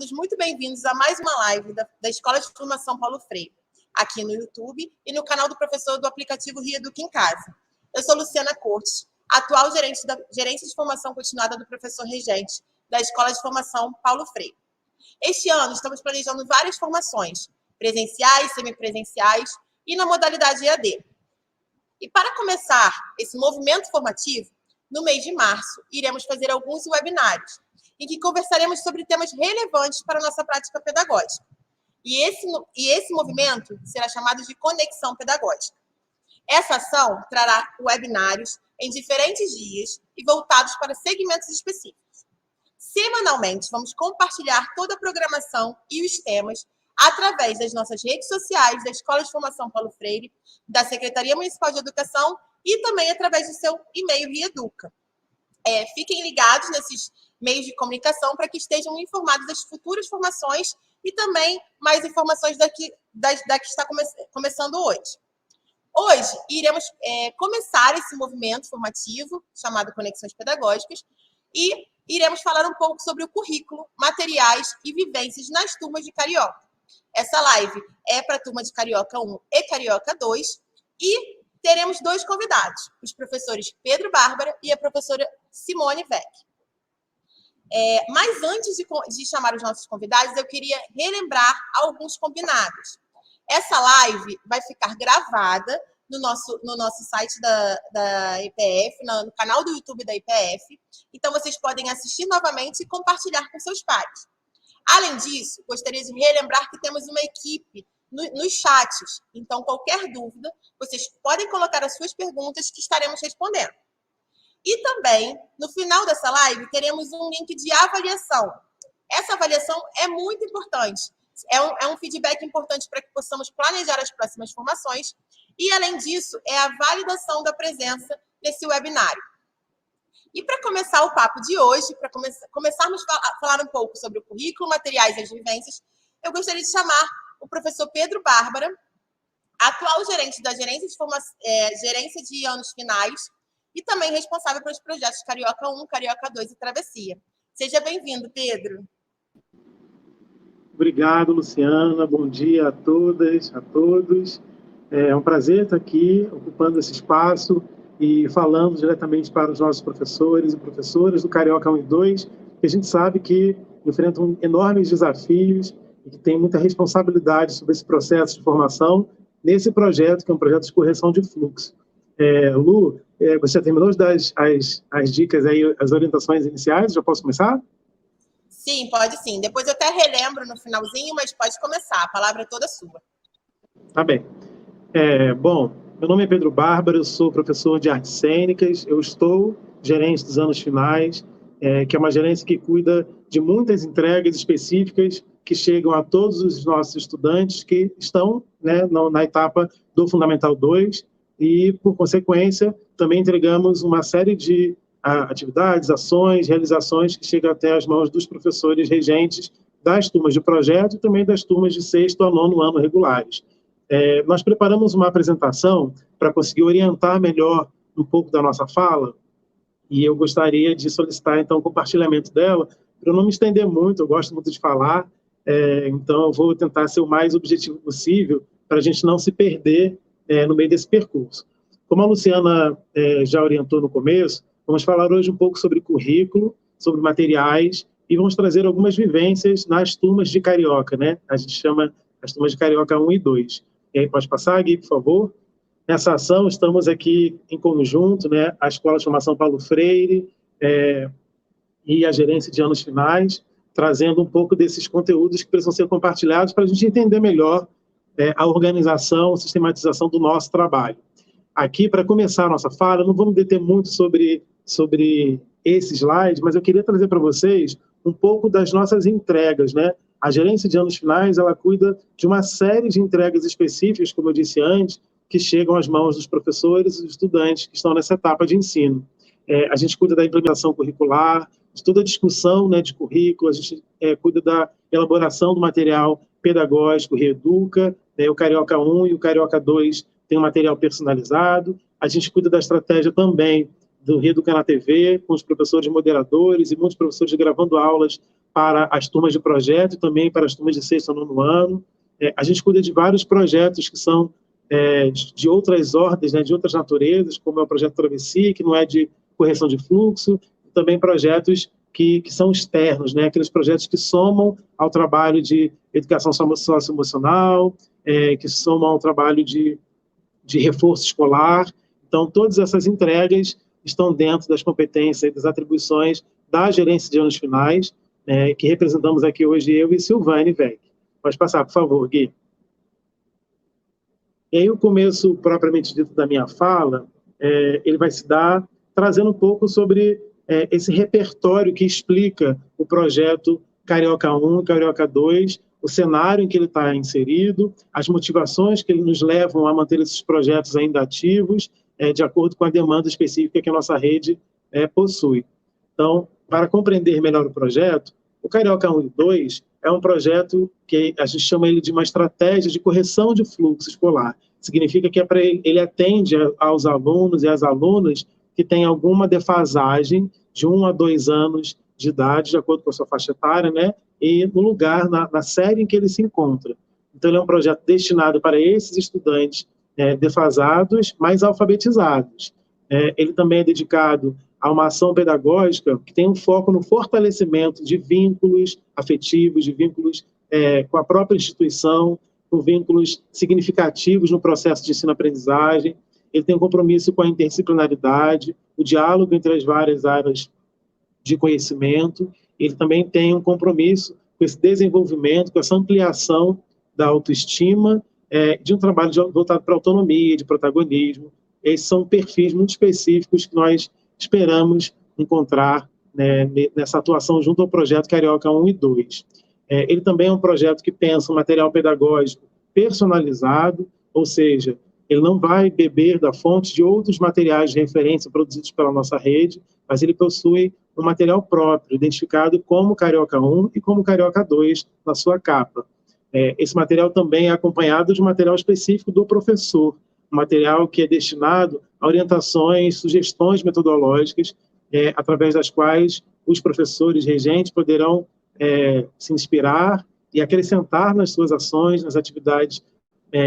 todos muito bem-vindos a mais uma live da Escola de Formação Paulo Freire, aqui no YouTube e no canal do professor do aplicativo Reeduca em Casa. Eu sou Luciana Cortes, atual gerente da Gerência de Formação Continuada do professor regente da Escola de Formação Paulo Freire. Este ano estamos planejando várias formações, presenciais, semipresenciais e na modalidade EAD. E para começar esse movimento formativo, no mês de março, iremos fazer alguns webinários, em que conversaremos sobre temas relevantes para a nossa prática pedagógica. E esse movimento será chamado de Conexão Pedagógica. Essa ação trará webinários em diferentes dias e voltados para segmentos específicos. Semanalmente, vamos compartilhar toda a programação e os temas através das nossas redes sociais, da Escola de Formação Paulo Freire, da Secretaria Municipal de Educação e também através do seu e-mail Reeduca. Fiquem ligados nesses meios de comunicação para que estejam informados das futuras formações e também mais informações da que está começando hoje. Hoje, iremos começar esse movimento formativo, chamado Conexões Pedagógicas, e iremos falar um pouco sobre o currículo, materiais e vivências nas turmas de Carioca. Essa live é para a turma de Carioca 1 e Carioca 2, e teremos dois convidados, os professores Pedro Bárbara e a professora Simone Vec. Mas antes de chamar os nossos convidados, eu queria relembrar alguns combinados. Essa live vai ficar gravada no nosso site da IPF, no canal do YouTube da IPF. Então, vocês podem assistir novamente e compartilhar com seus pares. Além disso, gostaria de relembrar que temos uma equipe nos chats. Então, qualquer dúvida, vocês podem colocar as suas perguntas que estaremos respondendo. E também, no final dessa live, teremos um link de avaliação. Essa avaliação é muito importante. É um feedback importante para que possamos planejar as próximas formações. E, além disso, é a validação da presença nesse webinário. E para começar o papo de hoje, para começarmos a falar um pouco sobre o currículo, materiais e as vivências, eu gostaria de chamar o professor Pedro Bárbara, atual gerente da Gerência de Anos Finais, e também responsável pelos projetos Carioca 1, Carioca 2 e Travessia. Seja bem-vindo, Pedro. Obrigado, Luciana. Bom dia a todas, a todos. É um prazer estar aqui, ocupando esse espaço e falando diretamente para os nossos professores e professoras do Carioca 1 e 2, que a gente sabe que enfrentam enormes desafios e que tem muita responsabilidade sobre esse processo de formação nesse projeto, que é um projeto de correção de fluxo. Lu, você já terminou de dar as dicas aí, as orientações iniciais? Já posso começar? Sim, pode sim. Depois eu até relembro no finalzinho, mas pode começar. A palavra é toda sua. Tá bem. Bom, meu nome é Pedro Bárbara, eu sou professor de artes cênicas, eu estou gerente dos anos finais, que é uma gerência que cuida de muitas entregas específicas que chegam a todos os nossos estudantes que estão, né, na etapa do Fundamental 2 e, por consequência, também entregamos uma série de atividades, ações, realizações que chegam até as mãos dos professores regentes das turmas de projeto e também das turmas de 6º a 9º ano regulares. Nós preparamos uma apresentação para conseguir orientar melhor um pouco da nossa fala e eu gostaria de solicitar, então, o compartilhamento dela, para eu não me estender muito, eu gosto muito de falar, então eu vou tentar ser o mais objetivo possível para a gente não se perder no meio desse percurso. Como a Luciana já orientou no começo, vamos falar hoje um pouco sobre currículo, sobre materiais e vamos trazer algumas vivências nas turmas de Carioca, né? A gente chama as turmas de Carioca 1 e 2. E aí, pode passar, Gui, por favor? Nessa ação, estamos aqui em conjunto, né? A Escola de Formação Paulo Freire e a Gerência de Anos Finais, trazendo um pouco desses conteúdos que precisam ser compartilhados para a gente entender melhor a organização, a sistematização do nosso trabalho. Aqui, para começar a nossa fala, não vamos deter muito sobre esse slide, mas eu queria trazer para vocês um pouco das nossas entregas, né? A Gerência de Anos Finais, ela cuida de uma série de entregas específicas, como eu disse antes, que chegam às mãos dos professores e dos estudantes que estão nessa etapa de ensino. A gente cuida da implementação curricular, de toda a discussão, né, de currículo, a gente cuida da elaboração do material pedagógico, Reeduca, o Carioca 1 e o Carioca 2 tem um material personalizado, a gente cuida da estratégia também do Reeduca na TV, com os professores moderadores e muitos professores gravando aulas para as turmas de projeto e também para as turmas de sexto e nono ano. A gente cuida de vários projetos que são de outras ordens, né, de outras naturezas, como é o projeto Travessia, que não é de correção de fluxo, e também projetos que são externos, né, aqueles projetos que somam ao trabalho de educação socioemocional, que somam ao trabalho de reforço escolar. Então, todas essas entregas estão dentro das competências e das atribuições da gerência de anos finais, que representamos aqui hoje eu e Silvane Vec. Pode passar, por favor, Gui. E aí o começo, propriamente dito, da minha fala, ele vai se dar trazendo um pouco sobre esse repertório que explica o projeto Carioca 1 e Carioca 2, o cenário em que ele está inserido, as motivações que nos levam a manter esses projetos ainda ativos, de acordo com a demanda específica que a nossa rede possui. Então, para compreender melhor o projeto, o Carioca 1 e 2 é um projeto que a gente chama ele de uma estratégia de correção de fluxo escolar. Significa que ele atende aos alunos e às alunas que têm alguma defasagem de 1 a 2 anos de idade, de acordo com a sua faixa etária, né? E no lugar, na série em que ele se encontra. Então, ele é um projeto destinado para esses estudantes defasados, mas alfabetizados. Ele também é dedicado a uma ação pedagógica que tem um foco no fortalecimento de vínculos afetivos, de vínculos com a própria instituição, com vínculos significativos no processo de ensino-aprendizagem. Ele tem um compromisso com a interdisciplinaridade, o diálogo entre as várias áreas de conhecimento. Ele também tem um compromisso com esse desenvolvimento, com essa ampliação da autoestima, de um trabalho voltado para a autonomia, de protagonismo. Esses são perfis muito específicos que nós esperamos encontrar, né, nessa atuação junto ao projeto Carioca 1 e 2. Ele também é um projeto que pensa um material pedagógico personalizado, ou seja, ele não vai beber da fonte de outros materiais de referência produzidos pela nossa rede, mas ele possui um material próprio, identificado como Carioca 1 e como Carioca 2 na sua capa. Esse material também é acompanhado de material específico do professor, um material que é destinado a orientações, sugestões metodológicas, através das quais os professores regentes poderão se inspirar e acrescentar nas suas ações, nas atividades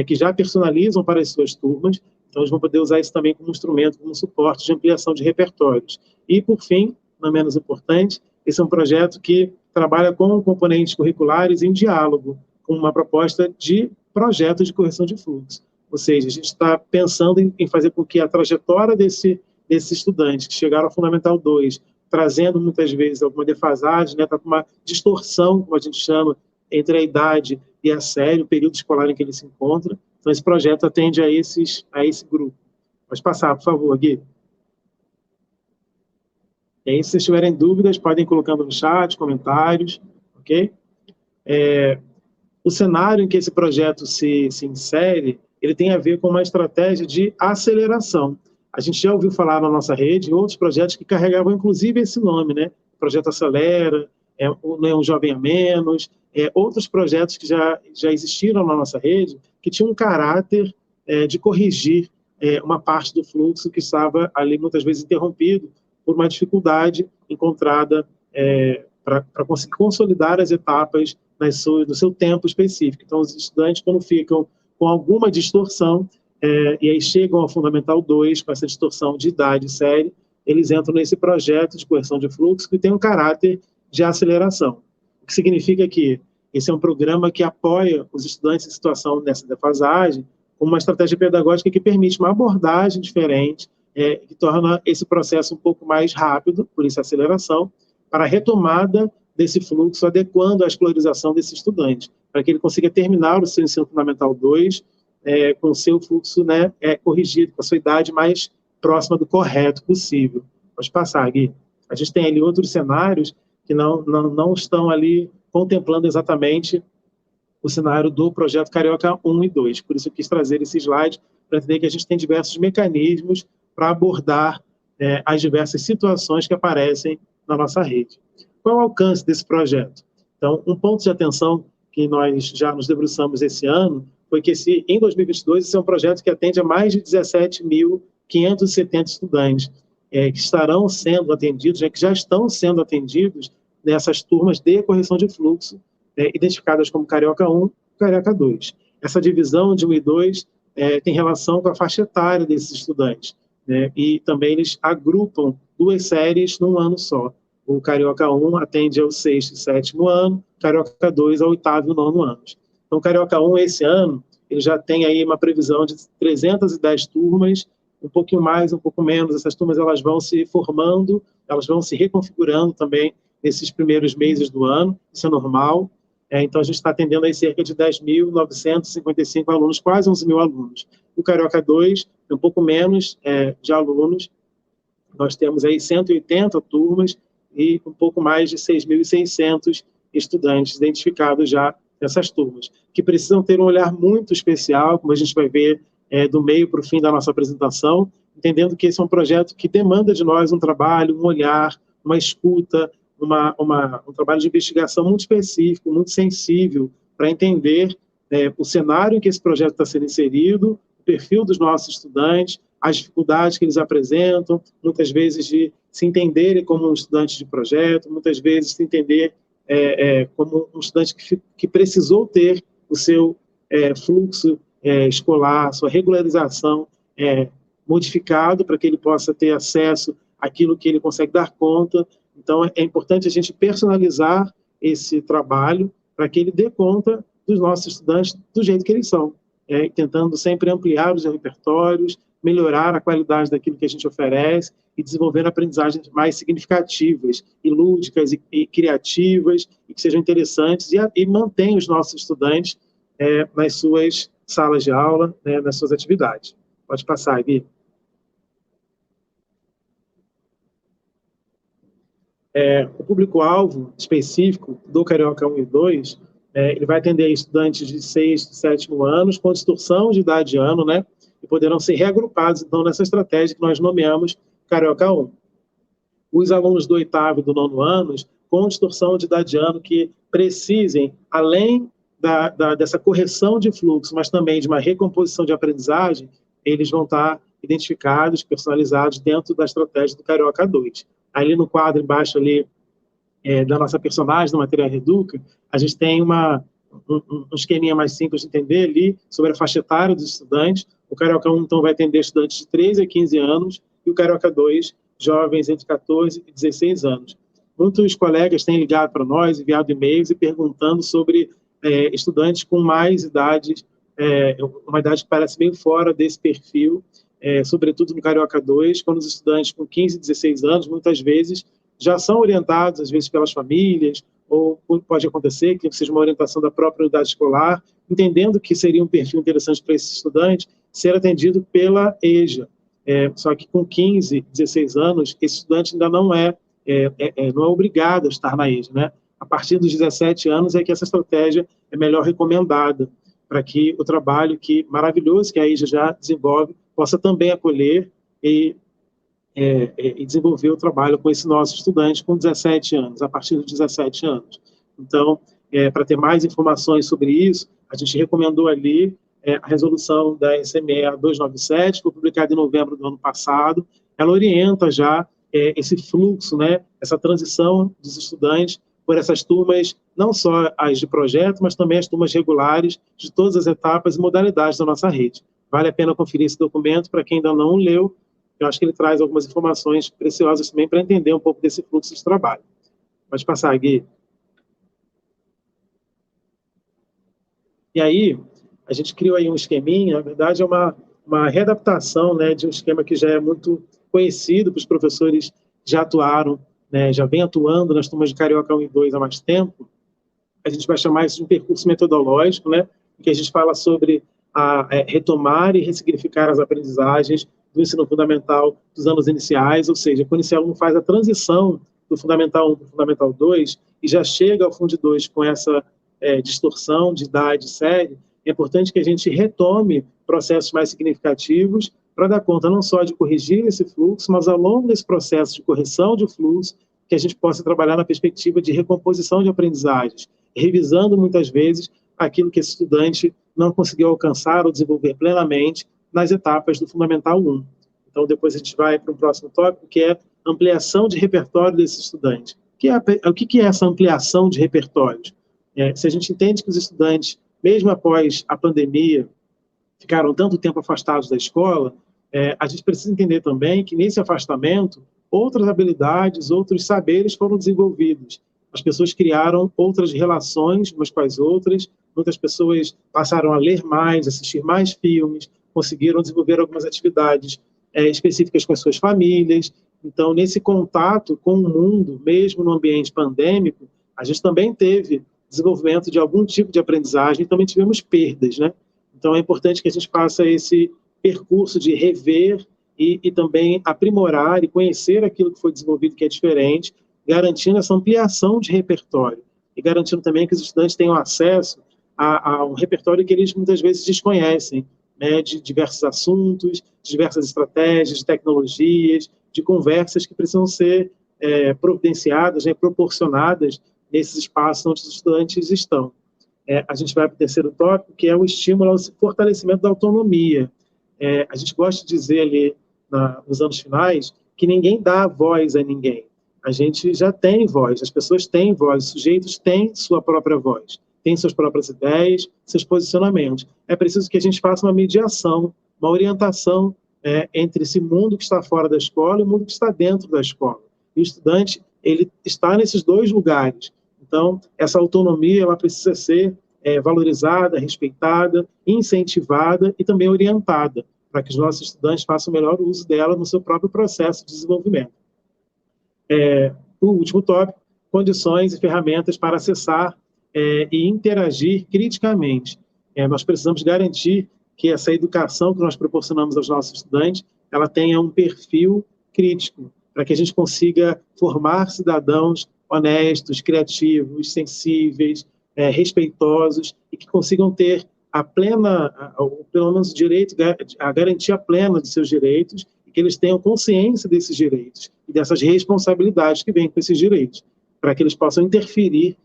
que já personalizam para as suas turmas. Então, eles vão poder usar isso também como instrumento, como suporte de ampliação de repertórios. E, por fim, não menos importante, esse é um projeto que trabalha com componentes curriculares em diálogo, com uma proposta de projeto de correção de fluxo. Ou seja, a gente está pensando em fazer com que a trajetória desses estudantes que chegaram ao Fundamental 2, trazendo muitas vezes alguma defasagem, né, tá com uma distorção, como a gente chama, entre a idade e a série, o período escolar em que ele se encontra. Então, esse projeto atende a esse grupo. Pode passar, por favor, Gui. E aí, se vocês tiverem dúvidas, podem ir colocando no chat, comentários, ok? O cenário em que esse projeto se insere, ele tem a ver com uma estratégia de aceleração. A gente já ouviu falar na nossa rede em outros projetos que carregavam, inclusive, esse nome, né? O Projeto Acelera, Um Jovem a Menos, outros projetos que já existiram na nossa rede, que tinham um caráter de corrigir uma parte do fluxo que estava ali, muitas vezes, interrompido por uma dificuldade encontrada para conseguir consolidar as etapas do seu tempo específico. Então, os estudantes, quando ficam com alguma distorção, e aí chegam ao Fundamental 2, com essa distorção de idade e série, eles entram nesse projeto de correção de fluxo que tem um caráter de aceleração. O que significa que esse é um programa que apoia os estudantes em situação dessa defasagem, com uma estratégia pedagógica que permite uma abordagem diferente, que torna esse processo um pouco mais rápido, por isso a aceleração, para a retomada desse fluxo, adequando a escolarização desse estudante, para que ele consiga terminar o seu ensino fundamental 2 com o seu fluxo, né, corrigido, com a sua idade mais próxima do correto possível. Pode passar, Gui. A gente tem ali outros cenários que não estão ali contemplando exatamente o cenário do projeto Carioca 1 e 2. Por isso eu quis trazer esse slide, para entender que a gente tem diversos mecanismos para abordar as diversas situações que aparecem na nossa rede. Qual é o alcance desse projeto? Então, um ponto de atenção que nós já nos debruçamos esse ano foi que, em 2022, esse é um projeto que atende a mais de 17.570 estudantes, que estarão sendo atendidos, que já estão sendo atendidos nessas turmas de correção de fluxo, identificadas como Carioca 1 e Carioca 2. Essa divisão de 1 e 2 tem relação com a faixa etária desses estudantes, né? E também eles agrupam 2 séries num ano só. O Carioca 1 atende ao 6º e 7º ano, Carioca 2 ao 8º e 9º anos. Então, o Carioca 1, esse ano, ele já tem aí uma previsão de 310 turmas, um pouquinho mais, um pouco menos. Essas turmas elas vão se formando, elas vão se reconfigurando também nesses primeiros meses do ano, isso é normal. Então, a gente está atendendo aí cerca de 10.955 alunos, quase 11.000 alunos. O Carioca 2 é um pouco menos de alunos, nós temos aí 180 turmas e um pouco mais de 6.600 estudantes identificados já nessas turmas, que precisam ter um olhar muito especial, como a gente vai ver do meio para o fim da nossa apresentação, entendendo que esse é um projeto que demanda de nós um trabalho, um olhar, uma escuta, um trabalho de investigação muito específico, muito sensível, para entender o cenário em que esse projeto está sendo inserido, o perfil dos nossos estudantes, as dificuldades que eles apresentam, muitas vezes de se entenderem como um estudante de projeto, muitas vezes se entender como um estudante que precisou ter o seu fluxo escolar, sua regularização modificado para que ele possa ter acesso àquilo que ele consegue dar conta. Então, é importante a gente personalizar esse trabalho para que ele dê conta dos nossos estudantes do jeito que eles são, tentando sempre ampliar os repertórios, melhorar a qualidade daquilo que a gente oferece e desenvolver aprendizagens mais significativas e lúdicas e criativas e que sejam interessantes e mantém os nossos estudantes nas suas salas de aula, nas suas atividades. Pode passar, Gui. O público-alvo específico do Carioca 1 e 2, ele vai atender estudantes de 6º e 7º anos com distorção de idade de ano, né? E poderão ser reagrupados, então, nessa estratégia que nós nomeamos Carioca 1. Os alunos do 8º e do 9º anos com distorção de idade de ano que precisem, além dessa correção de fluxo, mas também de uma recomposição de aprendizagem, eles vão estar identificados, personalizados dentro da estratégia do Carioca 2. Ali no quadro embaixo ali, da nossa personagem, do Material Reduca, a gente tem um esqueminha mais simples de entender ali sobre a faixa etária dos estudantes. O Carioca 1, então, vai atender estudantes de 13 a 15 anos e o Carioca 2, jovens entre 14 e 16 anos. Muitos colegas têm ligado para nós, enviado e-mails e perguntando sobre estudantes com mais idades, uma idade que parece bem fora desse perfil, sobretudo no Carioca 2, quando os estudantes com 15 e 16 anos, muitas vezes, já são orientados, às vezes, pelas famílias, ou pode acontecer que seja uma orientação da própria unidade escolar, entendendo que seria um perfil interessante para esse estudante ser atendido pela EJA. Só que com 15, 16 anos, esse estudante ainda não é obrigado a estar na EJA, né? A partir dos 17 anos é que essa estratégia é melhor recomendada para que o trabalho maravilhoso que a EJA já desenvolve possa também acolher e desenvolver o trabalho com esse nosso estudante com 17 anos, a partir dos 17 anos. Então, para ter mais informações sobre isso, a gente recomendou ali a resolução da SME 297, que foi publicada em novembro do ano passado. Ela orienta já esse fluxo, né, essa transição dos estudantes por essas turmas, não só as de projeto, mas também as turmas regulares de todas as etapas e modalidades da nossa rede. Vale a pena conferir esse documento para quem ainda não leu. Eu acho que ele traz algumas informações preciosas também para entender um pouco desse fluxo de trabalho. Pode passar, Gui. E aí, a gente criou aí um esqueminha, na verdade é uma readaptação, né, de um esquema que já é muito conhecido para os professores que já atuaram, né, já vem atuando nas turmas de Carioca 1 e 2 há mais tempo. A gente vai chamar isso de um percurso metodológico, né, em que a gente fala sobre retomar e ressignificar as aprendizagens do ensino fundamental dos anos iniciais, ou seja, quando esse aluno faz a transição do Fundamental 1 para o Fundamental 2 e já chega ao Fundo 2 com essa distorção de idade série, é importante que a gente retome processos mais significativos para dar conta não só de corrigir esse fluxo, mas ao longo desse processo de correção de fluxo, que a gente possa trabalhar na perspectiva de recomposição de aprendizagens, revisando muitas vezes aquilo que esse estudante não conseguiu alcançar ou desenvolver plenamente nas etapas do Fundamental 1. Então, depois a gente vai para o próximo tópico, que é ampliação de repertório desse estudante. O que é essa ampliação de repertórios? Se a gente entende que os estudantes, mesmo após a pandemia, ficaram tanto tempo afastados da escola, a gente precisa entender também que nesse afastamento, outras habilidades, outros saberes foram desenvolvidos. As pessoas criaram outras relações umas com as outras, muitas pessoas passaram a ler mais, assistir mais filmes, conseguiram desenvolver algumas atividades específicas com as suas famílias. Então, nesse contato com o mundo, mesmo no ambiente pandêmico, a gente também teve desenvolvimento de algum tipo de aprendizagem, também tivemos perdas, né? Então, é importante que a gente faça esse percurso de rever e também aprimorar e conhecer aquilo que foi desenvolvido que é diferente, garantindo essa ampliação de repertório e garantindo também que os estudantes tenham acesso a um repertório que eles muitas vezes desconhecem, né, de diversos assuntos, de diversas estratégias, de tecnologias, de conversas que precisam ser providenciadas, né, proporcionadas nesses espaços onde os estudantes estão. A gente vai para o terceiro tópico, que é o estímulo ao fortalecimento da autonomia. A gente gosta de dizer ali, nos anos finais, que ninguém dá voz a ninguém. A gente já tem voz, as pessoas têm voz, os sujeitos têm sua própria voz, têm suas próprias ideias, seus posicionamentos. É preciso que a gente faça uma mediação, uma orientação entre esse mundo que está fora da escola e o mundo que está dentro da escola. E o estudante, ele está nesses dois lugares. Então, essa autonomia ela precisa ser valorizada, respeitada, incentivada e também orientada, para que os nossos estudantes façam o melhor uso dela no seu próprio processo de desenvolvimento. O último tópico, condições e ferramentas para acessar e interagir criticamente. Nós precisamos garantir que essa educação que nós proporcionamos aos nossos estudantes, ela tenha um perfil crítico, para que a gente consiga formar cidadãos honestos, criativos, sensíveis, respeitosos e que consigam ter pelo menos o direito, a garantia plena de seus direitos e que eles tenham consciência desses direitos e dessas responsabilidades que vêm com esses direitos, para que eles possam intervir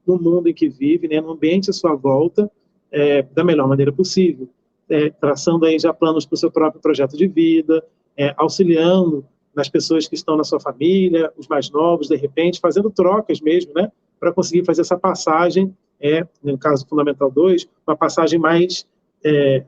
no mundo em que vivem, né, no ambiente à sua volta, da melhor maneira possível, traçando aí já planos para o seu próprio projeto de vida, auxiliando nas pessoas que estão na sua família, os mais novos, de repente, fazendo trocas mesmo, né, para conseguir fazer essa passagem, no caso do Fundamental 2, uma passagem mais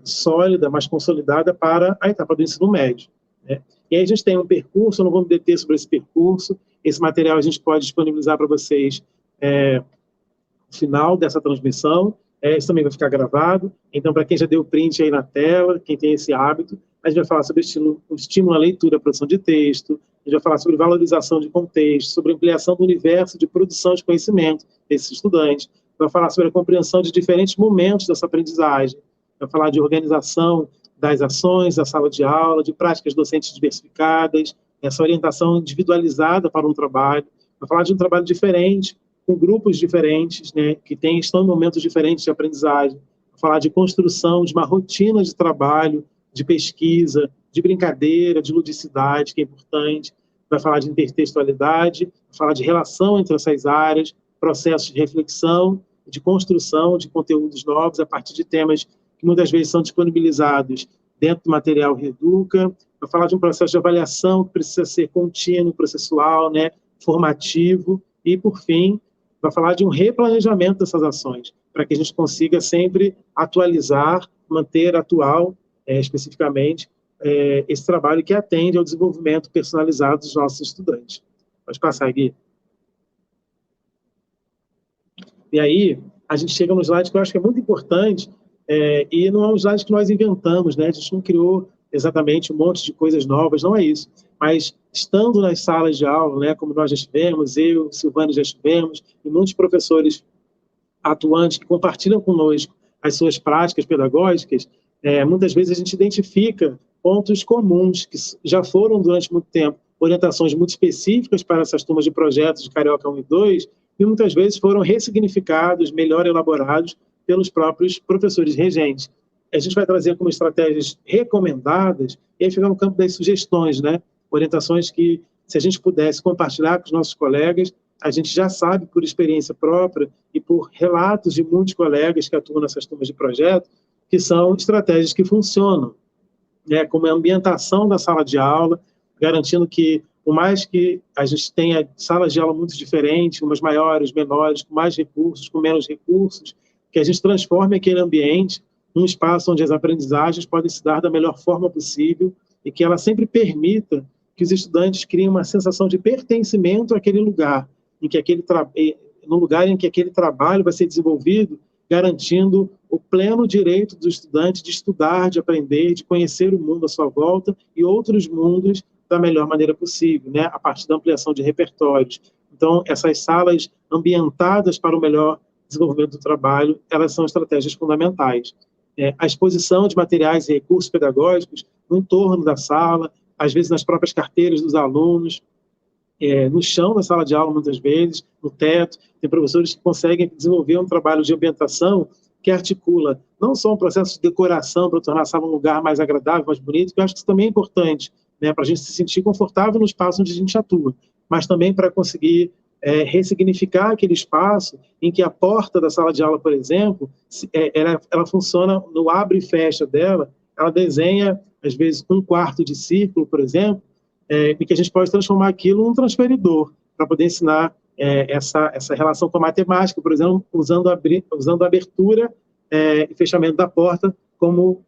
sólida, mais consolidada para a etapa do ensino médio. Né? E aí a gente tem um percurso, eu não vou me deter sobre esse percurso, esse material a gente pode disponibilizar para vocês no final dessa transmissão, isso também vai ficar gravado, então para quem já deu print aí na tela, quem tem esse hábito, a gente vai falar sobre o estímulo à leitura, à produção de texto, a gente vai falar sobre valorização de contexto, sobre ampliação do universo de produção de conhecimento desses estudantes, vai falar sobre a compreensão de diferentes momentos dessa aprendizagem, vai falar de organização das ações da sala de aula, de práticas docentes diversificadas, essa orientação individualizada para um trabalho, vai falar de um trabalho diferente, com grupos diferentes, né, que estão em momentos diferentes de aprendizagem, vai falar de construção de uma rotina de trabalho, de pesquisa, de brincadeira, de ludicidade, que é importante, vai falar de intertextualidade, vai falar de relação entre essas áreas, processos de reflexão, de construção de conteúdos novos a partir de temas que muitas vezes são disponibilizados dentro do material Reeduca, vai falar de um processo de avaliação que precisa ser contínuo, processual, né, formativo, e, por fim, vai falar de um replanejamento dessas ações, para que a gente consiga sempre atualizar, manter atual, especificamente, esse trabalho que atende ao desenvolvimento personalizado dos nossos estudantes. Pode passar, Gui. E aí, a gente chega no slide que eu acho que é muito importante, e não é um slide que nós inventamos, né? A gente não criou exatamente um monte de coisas novas, não é isso. Mas, estando nas salas de aula, né, como nós já estivemos, eu, Silvânia já estivemos, e muitos professores atuantes que compartilham conosco as suas práticas pedagógicas, muitas vezes a gente identifica pontos comuns que já foram, durante muito tempo, orientações muito específicas para essas turmas de projetos de Carioca 1 e 2, e muitas vezes foram ressignificados, melhor elaborados pelos próprios professores regentes. A gente vai trazer como estratégias recomendadas, e aí fica no campo das sugestões, né? Orientações que, se a gente pudesse compartilhar com os nossos colegas, a gente já sabe por experiência própria e por relatos de muitos colegas que atuam nessas turmas de projeto, que são estratégias que funcionam, né? Como a ambientação da sala de aula, garantindo que por mais que a gente tenha salas de aula muito diferentes, umas maiores, menores, com mais recursos, com menos recursos, que a gente transforme aquele ambiente num espaço onde as aprendizagens podem se dar da melhor forma possível e que ela sempre permita que os estudantes criem uma sensação de pertencimento àquele lugar, no lugar em que aquele trabalho vai ser desenvolvido, garantindo o pleno direito do estudante de estudar, de aprender, de conhecer o mundo à sua volta e outros mundos da melhor maneira possível, né? A partir da ampliação de repertórios. Então, essas salas ambientadas para o melhor desenvolvimento do trabalho, elas são estratégias fundamentais. A exposição de materiais e recursos pedagógicos no entorno da sala, às vezes nas próprias carteiras dos alunos, no chão da sala de aula, muitas vezes, no teto. Tem professores que conseguem desenvolver um trabalho de ambientação que articula não só um processo de decoração para tornar a sala um lugar mais agradável, mais bonito, que eu acho que isso também é importante, né, para a gente se sentir confortável no espaço onde a gente atua, mas também para conseguir ressignificar aquele espaço em que a porta da sala de aula, por exemplo, ela funciona no abre e fecha dela, ela desenha, às vezes, um quarto de círculo, por exemplo, e que a gente pode transformar aquilo num transferidor, para poder ensinar essa relação com a matemática, por exemplo, usando a abertura e fechamento da porta como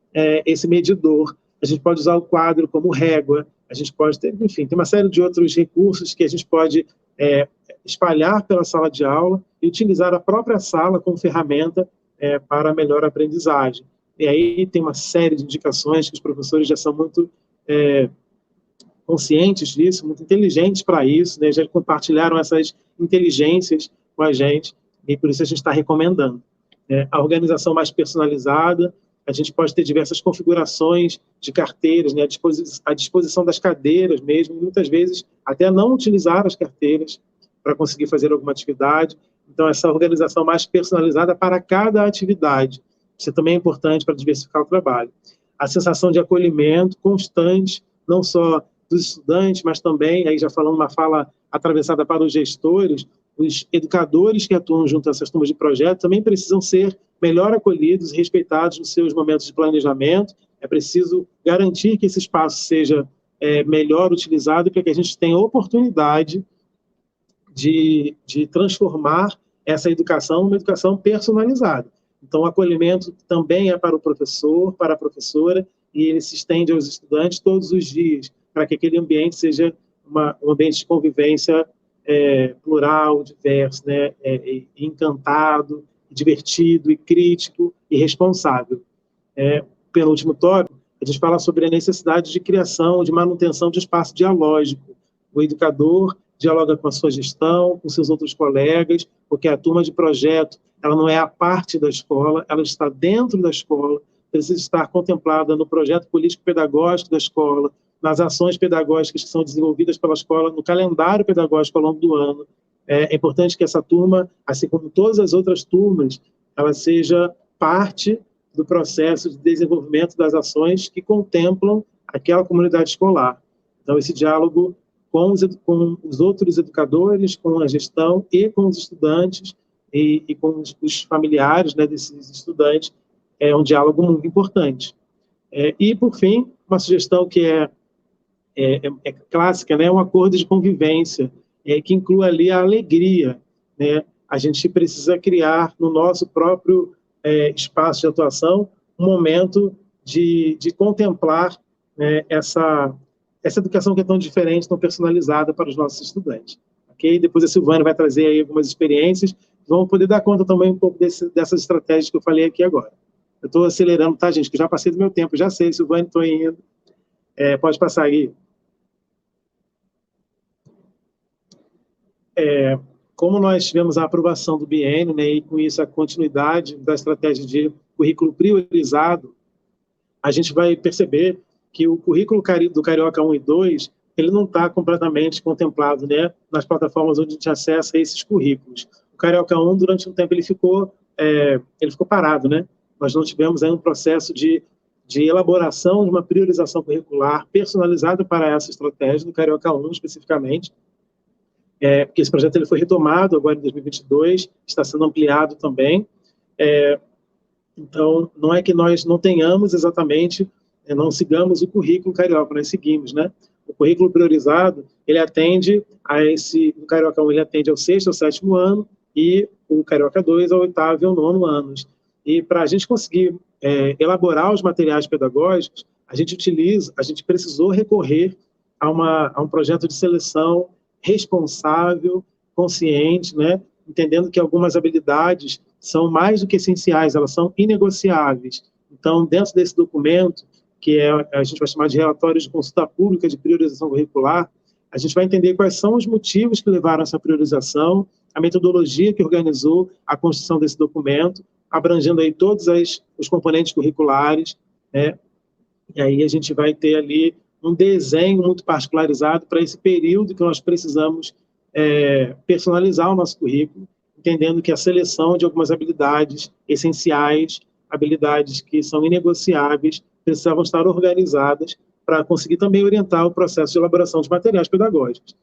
esse medidor. A gente pode usar o quadro como régua, a gente pode ter, enfim, tem uma série de outros recursos que a gente pode espalhar pela sala de aula e utilizar a própria sala como ferramenta para a melhor aprendizagem. E aí tem uma série de indicações que os professores já são muito conscientes disso, muito inteligentes para isso, né? Já compartilharam essas inteligências com a gente, e por isso a gente está recomendando. A organização mais personalizada, a gente pode ter diversas configurações de carteiras, né? A disposição das cadeiras mesmo, muitas vezes até não utilizar as carteiras para conseguir fazer alguma atividade. Então, essa organização mais personalizada para cada atividade, isso também é importante para diversificar o trabalho. A sensação de acolhimento constante, não só dos estudantes, mas também, aí já falando uma fala atravessada para os gestores, os educadores que atuam junto a essas turmas de projeto também precisam ser melhor acolhidos e respeitados nos seus momentos de planejamento. É preciso garantir que esse espaço seja melhor utilizado para que a gente tenha oportunidade de transformar essa educação numa educação personalizada. Então, o acolhimento também é para o professor, para a professora, e ele se estende aos estudantes todos os dias, para que aquele ambiente seja um ambiente de convivência plural, diverso, né, encantado, divertido, e crítico, e responsável. Penúltimo tópico, a gente fala sobre a necessidade de criação, de manutenção de espaço dialógico. O educador dialoga com a sua gestão, com seus outros colegas, porque a turma de projeto ela não é a parte da escola, ela está dentro da escola, precisa estar contemplada no projeto político-pedagógico da escola, nas ações pedagógicas que são desenvolvidas pela escola, no calendário pedagógico ao longo do ano. É importante que essa turma, assim como todas as outras turmas, ela seja parte do processo de desenvolvimento das ações que contemplam aquela comunidade escolar. Então, esse diálogo com os outros educadores, com a gestão e com os estudantes e com os familiares, né, desses estudantes, é um diálogo muito importante. E, por fim, uma sugestão que é clássica, né, um acordo de convivência, que inclua ali a alegria, né? A gente precisa criar no nosso próprio espaço de atuação um momento de contemplar, né, essa educação que é tão diferente, tão personalizada para os nossos estudantes. Okay? Depois a Silvânia vai trazer aí algumas experiências, vamos poder dar conta também um pouco dessas estratégias que eu falei aqui agora. Eu estou acelerando, tá, gente? Que eu já passei do meu tempo, já sei, Silvânia, estou indo. Pode passar aí. Como nós tivemos a aprovação do biênio, né, e com isso a continuidade da estratégia de currículo priorizado, a gente vai perceber que o currículo do Carioca 1 e 2, ele não está completamente contemplado, né, nas plataformas onde a gente acessa esses currículos. O Carioca 1, durante um tempo, ele ficou parado, né? Nós não tivemos aí um processo de elaboração de uma priorização curricular personalizada para essa estratégia do Carioca 1, especificamente, porque esse projeto ele foi retomado agora em 2022, está sendo ampliado também. Então, não é que nós não tenhamos exatamente, não sigamos o currículo carioca, nós seguimos, né? O currículo priorizado, ele atende o Carioca 1 ele atende ao 6º ao 7º ano e o Carioca 2 ao 8º e ao 9º anos. E para a gente conseguir elaborar os materiais pedagógicos, a gente precisou recorrer a um projeto de seleção responsável, consciente, né? Entendendo que algumas habilidades são mais do que essenciais, elas são inegociáveis. Então, dentro desse documento, que a gente vai chamar de relatório de consulta pública de priorização curricular, a gente vai entender quais são os motivos que levaram a essa priorização, a metodologia que organizou a construção desse documento, abrangendo aí todos os componentes curriculares, né? E aí a gente vai ter ali um desenho muito particularizado para esse período que nós precisamos personalizar o nosso currículo, entendendo que a seleção de algumas habilidades essenciais, habilidades que são inegociáveis, precisavam estar organizadas para conseguir também orientar o processo de elaboração de materiais pedagógicos.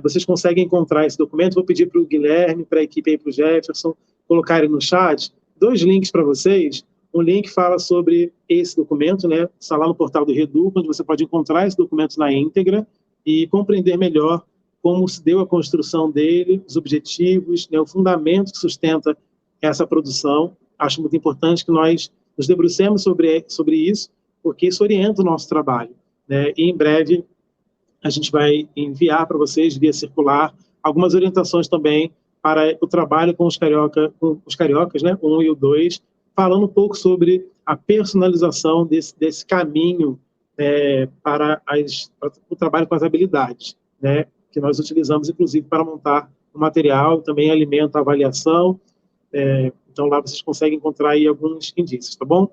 Vocês conseguem encontrar esse documento? Vou pedir para o Guilherme, para a equipe aí, para o Jefferson, colocarem no chat 2 links para vocês. Um link fala sobre esse documento, né? Está lá no portal do Reduc, onde você pode encontrar esse documento na íntegra e compreender melhor como se deu a construção dele, os objetivos, né, o fundamento que sustenta essa produção. Acho muito importante que nós nos debrucemos sobre isso, porque isso orienta o nosso trabalho, né? E em breve a gente vai enviar para vocês, via circular, algumas orientações também para o trabalho com os cariocas, né, o 1 e o 2, falando um pouco sobre a personalização desse caminho para o trabalho com as habilidades, né, que nós utilizamos, inclusive, para montar o material, também alimenta a avaliação. Então, lá vocês conseguem encontrar aí alguns indícios, tá bom?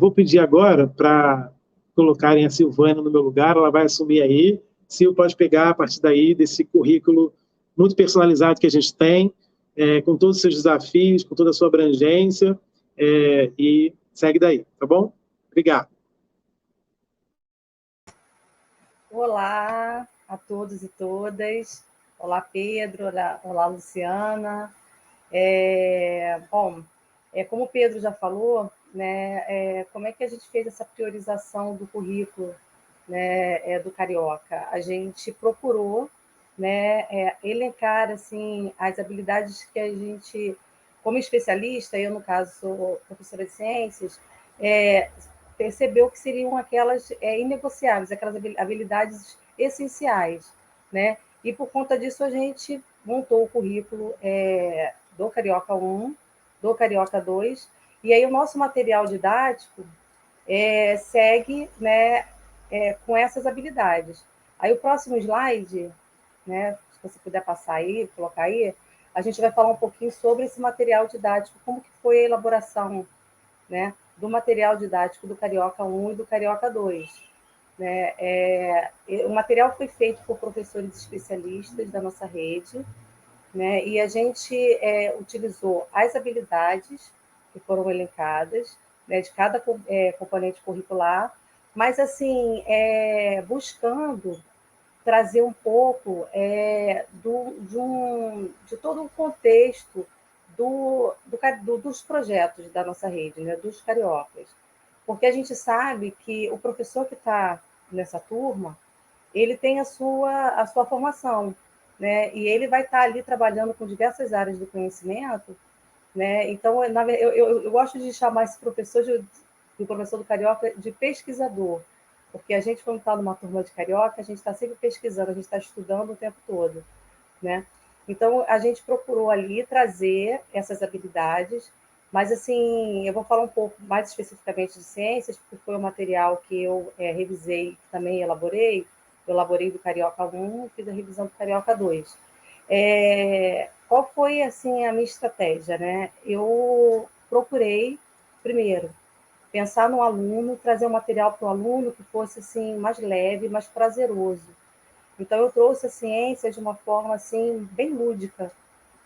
Vou pedir agora para colocarem a Silvana no meu lugar, ela vai assumir aí. Sil pode pegar a partir daí desse currículo muito personalizado que a gente tem, com todos os seus desafios, com toda a sua abrangência, e segue daí, tá bom? Obrigado. Olá a todos e todas. Olá, Pedro. Olá, Luciana. Bom, como o Pedro já falou, né, como é que a gente fez essa priorização do currículo, né, do Carioca? A gente procurou, né, elencar assim, as habilidades que a gente, como especialista, eu, no caso, sou professora de ciências, percebeu que seriam aquelas inegociáveis, aquelas habilidades essenciais, né? E por conta disso a gente montou o currículo do Carioca 1, do Carioca 2, e aí o nosso material didático segue, né, com essas habilidades. Aí o próximo slide, né, se você puder passar aí, colocar aí, a gente vai falar um pouquinho sobre esse material didático, como que foi a elaboração, né, do material didático do Carioca 1 e do Carioca 2. Né? O material foi feito por professores especialistas da nossa rede, né? E a gente utilizou as habilidades que foram elencadas, né, de cada componente curricular, mas assim, buscando trazer um pouco de todo o contexto dos projetos da nossa rede, né, dos cariocas. Porque a gente sabe que o professor que está nessa turma, ele tem a sua formação, né? E ele vai estar ali trabalhando com diversas áreas do conhecimento, né? Então, eu gosto de chamar esse do professor do Carioca de pesquisador, porque a gente, quando está numa turma de Carioca, a gente está sempre pesquisando, a gente está estudando o tempo todo, né? Então, a gente procurou ali trazer essas habilidades, mas, assim, eu vou falar um pouco mais especificamente de ciências, porque foi o material que eu revisei, também elaborei. Eu elaborei do Carioca 1 e fiz a revisão do Carioca 2. Qual foi, assim, a minha estratégia, né? Eu procurei, primeiro, pensar no aluno, trazer um material para o aluno que fosse, assim, mais leve, mais prazeroso. Então, eu trouxe a ciência de uma forma, assim, bem lúdica,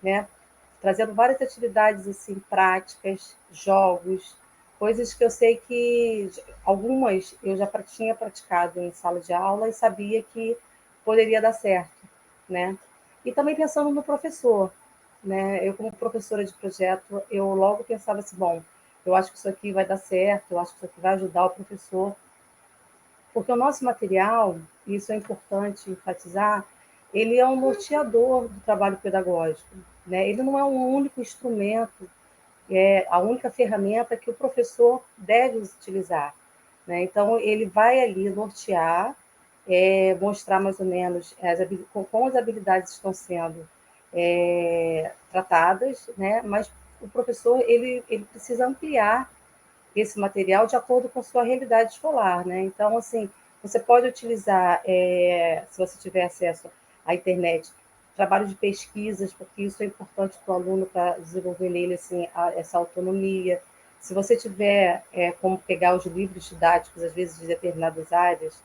né? Trazendo várias atividades assim, práticas, jogos, coisas que eu sei que algumas eu já tinha praticado em sala de aula e sabia que poderia dar certo, né? E também pensando no professor, né? Eu, como professora de projeto, eu logo pensava assim, bom, eu acho que isso aqui vai dar certo, eu acho que isso aqui vai ajudar o professor, Porque o nosso material, e isso é importante enfatizar, ele é um norteador do trabalho pedagógico, né? Ele não é um único instrumento, é a única ferramenta que o professor deve utilizar, né? Então, ele vai ali nortear, mostrar mais ou menos como as habilidades estão sendo tratadas, né? Mas o professor ele precisa ampliar esse material de acordo com sua realidade escolar, né? Então, assim, você pode utilizar, se você tiver acesso à internet, trabalho de pesquisas, porque isso é importante para o aluno para desenvolver nele assim, essa autonomia. Se você tiver como pegar os livros didáticos, às vezes de determinadas áreas,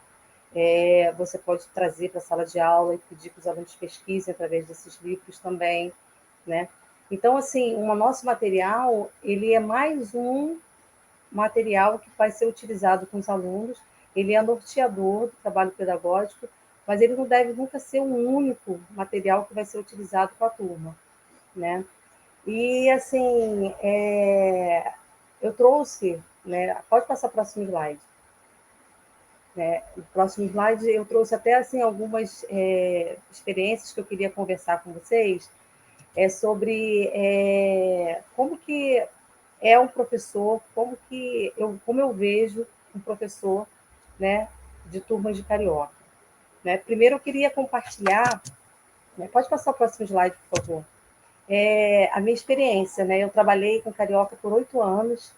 você pode trazer para a sala de aula e pedir que os alunos pesquisem através desses livros também, né? Então, assim, o nosso material, ele é mais um material que vai ser utilizado com os alunos, ele é norteador do trabalho pedagógico, mas ele não deve nunca ser um único material que vai ser utilizado com a turma, né? E, assim, eu trouxe, né? Pode passar para o próximo slide. Né? No próximo slide, eu trouxe até assim, algumas experiências que eu queria conversar com vocês sobre como que é um professor, como eu vejo um professor, né, de turmas de carioca. Né? Primeiro, eu queria compartilhar, né, pode passar o próximo slide, por favor, a minha experiência. Né? Eu trabalhei com carioca por 8 anos,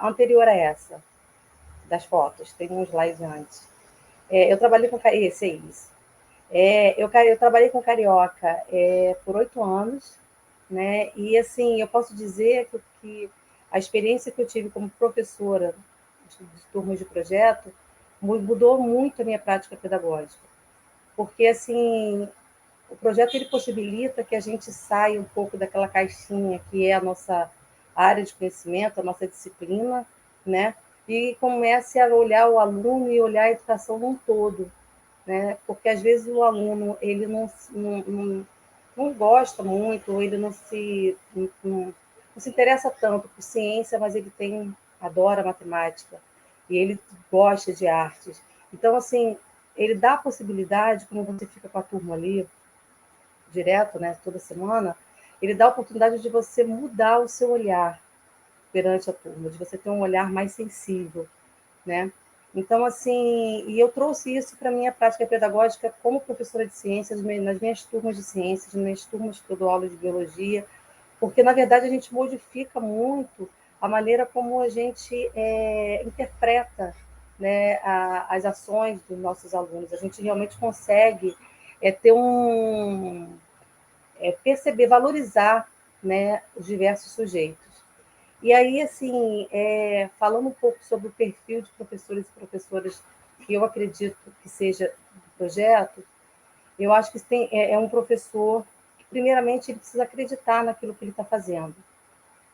anterior a essa, das fotos, tem um slide antes. Eu trabalhei com esse é isso. Eu trabalhei com carioca por 8 anos, né? E assim, eu posso dizer que a experiência que eu tive como professora de turmas de projeto mudou muito a minha prática pedagógica, porque assim o projeto ele possibilita que a gente saia um pouco daquela caixinha que é a nossa área de conhecimento, a nossa disciplina, né? E comece a olhar o aluno e olhar a educação num todo, né? Porque às vezes o aluno ele não gosta muito, ou ele não se interessa tanto por ciência, mas ele adora matemática e ele gosta de artes. Então, assim, ele dá a possibilidade, como você fica com a turma ali, direto, né, toda semana, ele dá a oportunidade de você mudar o seu olhar perante a turma, de você ter um olhar mais sensível, né? Então, assim, e eu trouxe isso para a minha prática pedagógica como professora de ciências, nas minhas turmas de ciências, nas minhas turmas que eu dou aula de biologia, porque, na verdade, a gente modifica muito a maneira como a gente interpreta, né, as ações dos nossos alunos. A gente realmente consegue ter perceber, valorizar, né, os diversos sujeitos. E aí, assim, falando um pouco sobre o perfil de professores e professoras que eu acredito que seja do projeto, eu acho que é um professor que, primeiramente, ele precisa acreditar naquilo que ele está fazendo,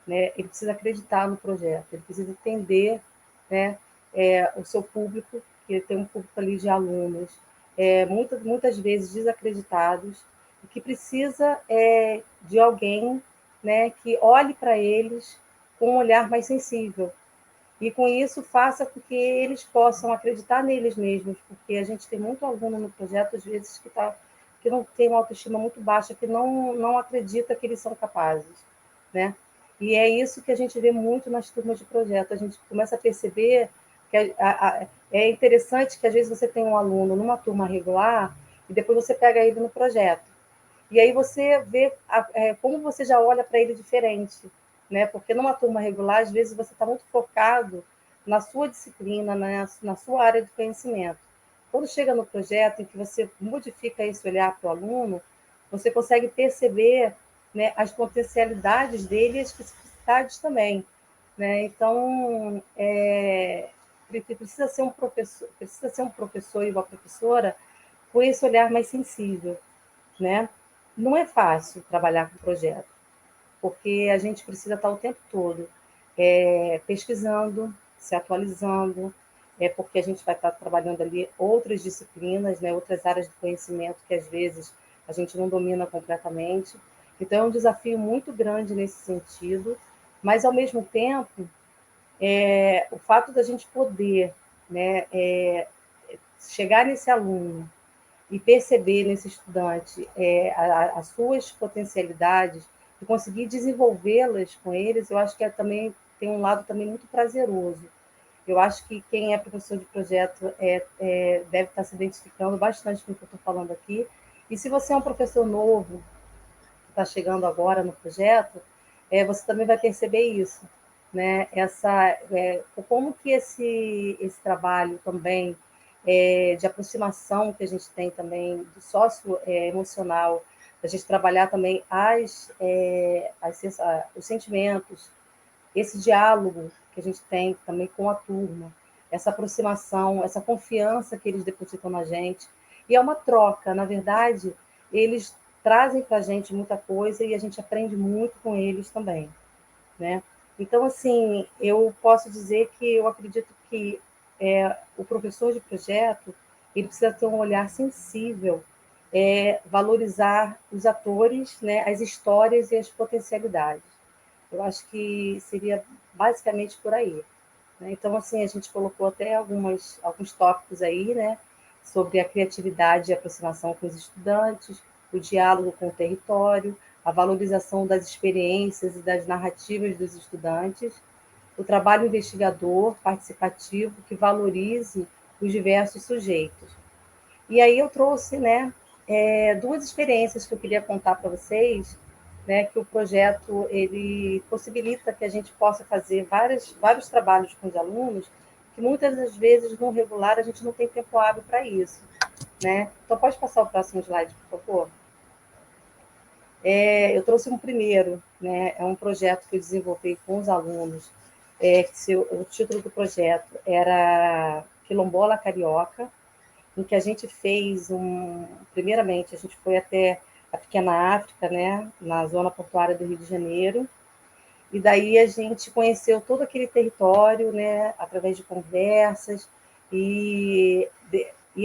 né? Ele precisa acreditar no projeto, ele precisa entender, né, o seu público, que ele tem um público ali de alunos, muitas vezes desacreditados, e que precisa de alguém, né, que olhe para eles com um olhar mais sensível. E com isso faça com que eles possam acreditar neles mesmos, porque a gente tem muito aluno no projeto, às vezes, que não tem uma autoestima muito baixa, que não acredita que eles são capazes, né? E é isso que a gente vê muito nas turmas de projeto. A gente começa a perceber que é interessante que, às vezes, você tem um aluno numa turma regular e depois você pega ele no projeto. E aí você vê como você já olha para ele diferente, né? Porque numa turma regular, às vezes, você está muito focado na sua disciplina, na sua área de conhecimento. Quando chega no projeto em que você modifica esse olhar para o aluno, você consegue perceber, né, as potencialidades dele e as especificidades também, né? Então, precisa ser um professor e uma professora com esse olhar mais sensível, né? Não é fácil trabalhar com projeto, porque a gente precisa estar o tempo todo pesquisando, se atualizando, porque a gente vai estar trabalhando ali outras disciplinas, né, outras áreas de conhecimento que às vezes a gente não domina completamente. Então, é um desafio muito grande nesse sentido, mas, ao mesmo tempo, o fato da gente poder, né, chegar nesse aluno e perceber nesse estudante as suas potencialidades e conseguir desenvolvê-las com eles, eu acho que também tem um lado também muito prazeroso. Eu acho que quem é professor de projeto deve estar se identificando bastante com o que eu estou falando aqui. E se você é um professor novo, que está chegando agora no projeto, você também vai perceber isso, né? Como que esse trabalho também de aproximação que a gente tem também do sócio-emocional, a gente trabalhar também os sentimentos, esse diálogo que a gente tem também com a turma, essa aproximação, essa confiança que eles depositam na gente. E é uma troca, na verdade, eles trazem para a gente muita coisa e a gente aprende muito com eles também, né? Então, assim, eu posso dizer que eu acredito que o professor de projeto ele precisa ter um olhar sensível, valorizar os atores, né, as histórias e as potencialidades. Eu acho que seria basicamente por aí, né? Então, assim, a gente colocou até alguns tópicos aí, né, sobre a criatividade e a aproximação com os estudantes, o diálogo com o território, a valorização das experiências e das narrativas dos estudantes, o trabalho investigador participativo que valorize os diversos sujeitos. E aí eu trouxe, né, duas experiências que eu queria contar para vocês, né, que o projeto ele possibilita que a gente possa fazer vários trabalhos com os alunos, que muitas das vezes no regular a gente não tem tempo hábil para isso, né? Então pode passar o próximo slide, por favor. Eu trouxe um primeiro, né? É um projeto que eu desenvolvi com os alunos. O título do projeto era Quilombola Carioca, em que a gente fez primeiramente, a gente foi até a Pequena África, né, na zona portuária do Rio de Janeiro, e daí a gente conheceu todo aquele território, né, através de conversas, e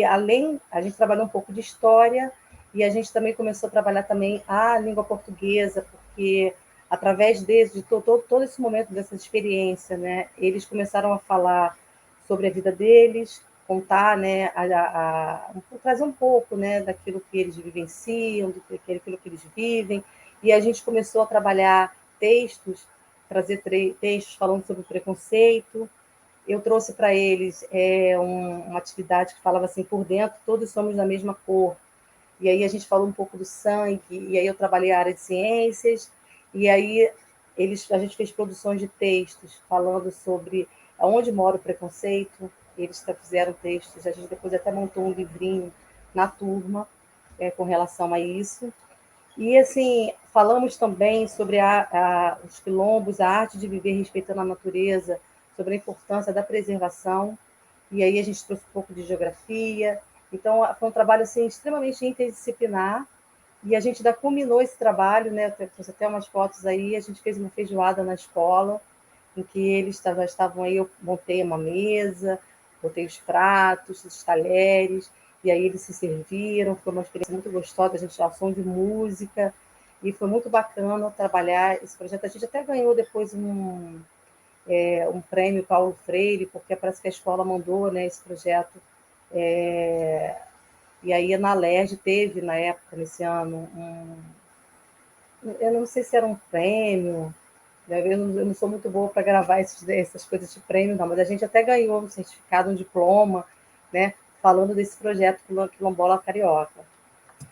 além, a gente trabalhou um pouco de história, e a gente também começou a trabalhar também a língua portuguesa, porque através de todo esse momento dessa experiência, né, eles começaram a falar sobre a vida deles, contar, né, trazer um pouco, né, daquilo que eles vivenciam, daquilo que eles vivem, e a gente começou a trabalhar textos, trazer textos falando sobre o preconceito. Eu trouxe para eles uma atividade que falava assim, por dentro todos somos da mesma cor, e aí a gente falou um pouco do sangue, e aí eu trabalhei a área de ciências, e aí a gente fez produções de textos falando sobre aonde mora o preconceito. Eles fizeram textos, a gente depois até montou um livrinho na turma com relação a isso. E, assim, falamos também sobre os quilombos, a arte de viver respeitando a natureza, sobre a importância da preservação, e aí a gente trouxe um pouco de geografia. Então, foi um trabalho assim, extremamente interdisciplinar, e a gente ainda culminou esse trabalho, né? Trouxe até umas fotos aí, a gente fez uma feijoada na escola, em que eles já estavam aí, eu montei uma mesa, botei os pratos, os talheres, e aí eles se serviram, foi uma experiência muito gostosa, a gente tinha som de música, e foi muito bacana trabalhar esse projeto. A gente até ganhou depois um prêmio Paulo Freire, porque parece que a escola mandou, né, esse projeto. E aí na LERJ teve, na época, nesse ano, eu não sei se era um prêmio, eu não sou muito boa para gravar essas coisas de prêmio, não, mas a gente até ganhou um certificado, um diploma, né, falando desse projeto Quilombola Carioca.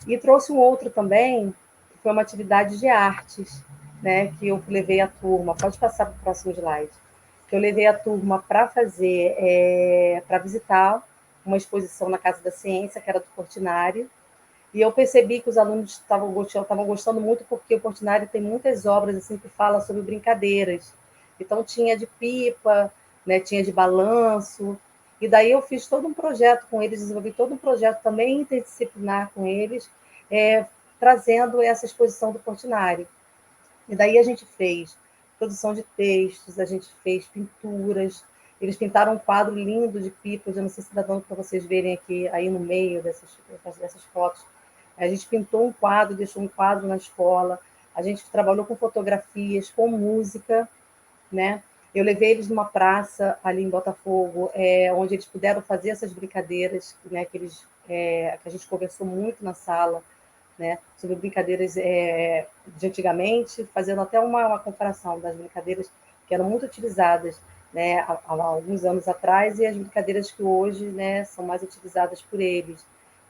E trouxe um outro também, que foi uma atividade de artes, né, que eu levei a turma. Pode passar para o próximo slide. Que eu levei a turma para para visitar uma exposição na Casa da Ciência, que era do Portinari, e eu percebi que os alunos estavam gostando muito, porque o Portinari tem muitas obras assim que falam sobre brincadeiras. Então, tinha de pipa, né, tinha de balanço, e daí eu fiz todo um projeto com eles, desenvolvi todo um projeto também interdisciplinar com eles, trazendo essa exposição do Portinari. E daí a gente fez produção de textos, a gente fez pinturas, eles pintaram um quadro lindo de pipas, eu não sei se está dando para vocês verem aqui, aí no meio dessas fotos. A gente pintou um quadro, deixou um quadro na escola, a gente trabalhou com fotografias, com música, né? Eu levei eles numa praça ali em Botafogo, onde eles puderam fazer essas brincadeiras, né, que a gente conversou muito na sala, né, sobre brincadeiras de antigamente, fazendo até uma comparação das brincadeiras que eram muito utilizadas, né, há alguns anos atrás, e as brincadeiras que hoje, né, são mais utilizadas por eles.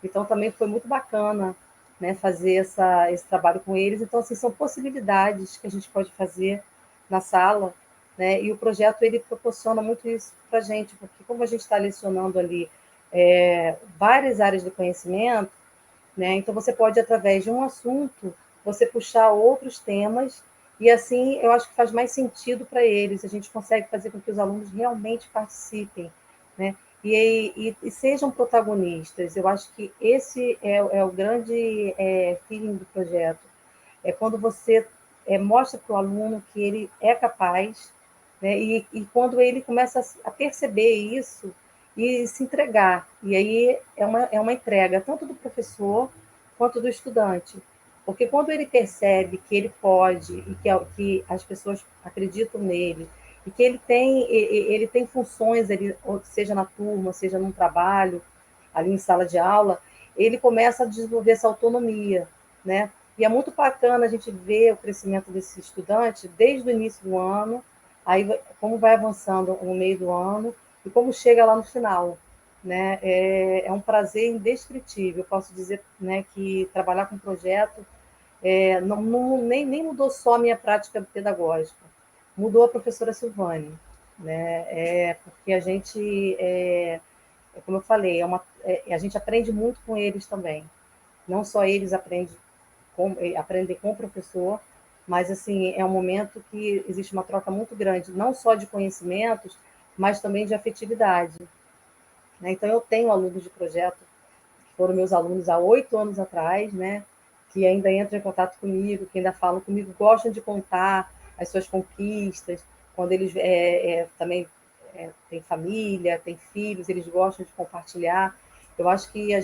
Então, também foi muito bacana, né, fazer esse trabalho com eles. Então, assim, são possibilidades que a gente pode fazer na sala, né, e o projeto ele proporciona muito isso para a gente, porque como a gente está lecionando ali várias áreas do conhecimento, né, então você pode, através de um assunto, você puxar outros temas, e assim eu acho que faz mais sentido para eles, a gente consegue fazer com que os alunos realmente participem, né, e sejam protagonistas. Eu acho que esse é o grande feeling do projeto, é quando você mostra para o aluno que ele é capaz, né, e quando ele começa a perceber isso e se entregar. E aí é uma entrega tanto do professor quanto do estudante. Porque quando ele percebe que ele pode e que as pessoas acreditam nele, e que ele tem funções, seja na turma, seja num trabalho, ali em sala de aula, ele começa a desenvolver essa autonomia, né? E é muito bacana a gente ver o crescimento desse estudante desde o início do ano, aí como vai avançando no meio do ano e como chega lá no final, né? É um prazer indescritível. Eu posso dizer, né, que trabalhar com projeto nem mudou só a minha prática pedagógica, mudou a professora Silvane, né? Porque a gente, como eu falei, a gente aprende muito com eles também. Não só eles aprendem com o professor, mas assim é um momento que existe uma troca muito grande, não só de conhecimentos, mas também de afetividade, né? Então eu tenho alunos de projeto que foram meus alunos há 8 anos atrás, né? Que ainda entram em contato comigo, que ainda falam comigo, gostam de contar as suas conquistas, quando eles também têm família, têm filhos, eles gostam de compartilhar. Eu acho que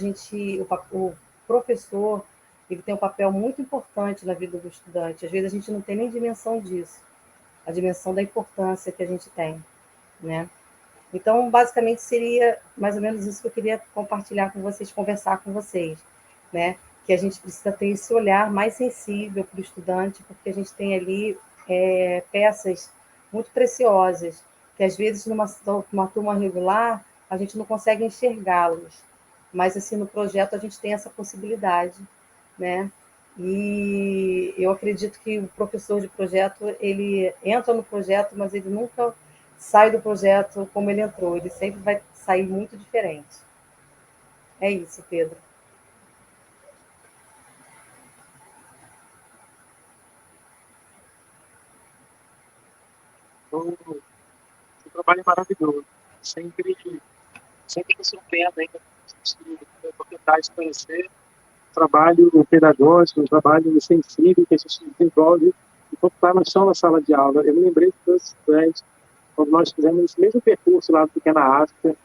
o professor, ele tem um papel muito importante na vida do estudante. Às vezes a gente não tem nem dimensão disso, a dimensão da importância que a gente tem, né? Então, basicamente, seria mais ou menos isso que eu queria compartilhar com vocês, conversar com vocês, né? Que a gente precisa ter esse olhar mais sensível para o estudante, porque a gente tem ali peças muito preciosas, que às vezes numa turma regular a gente não consegue enxergá-los, mas assim no projeto a gente tem essa possibilidade, né? E eu acredito que o professor de projeto, ele entra no projeto, mas ele nunca sai do projeto como ele entrou, ele sempre vai sair muito diferente. É isso, Pedro. O trabalho é maravilhoso. Sempre me surpreende ainda a oportunidade de conhecer o trabalho pedagógico, o trabalho sensível que a gente desenvolve enquanto está no chão na sala de aula. Eu me lembrei dos meus estudantes, quando nós fizemos esse mesmo percurso lá no Pequena África,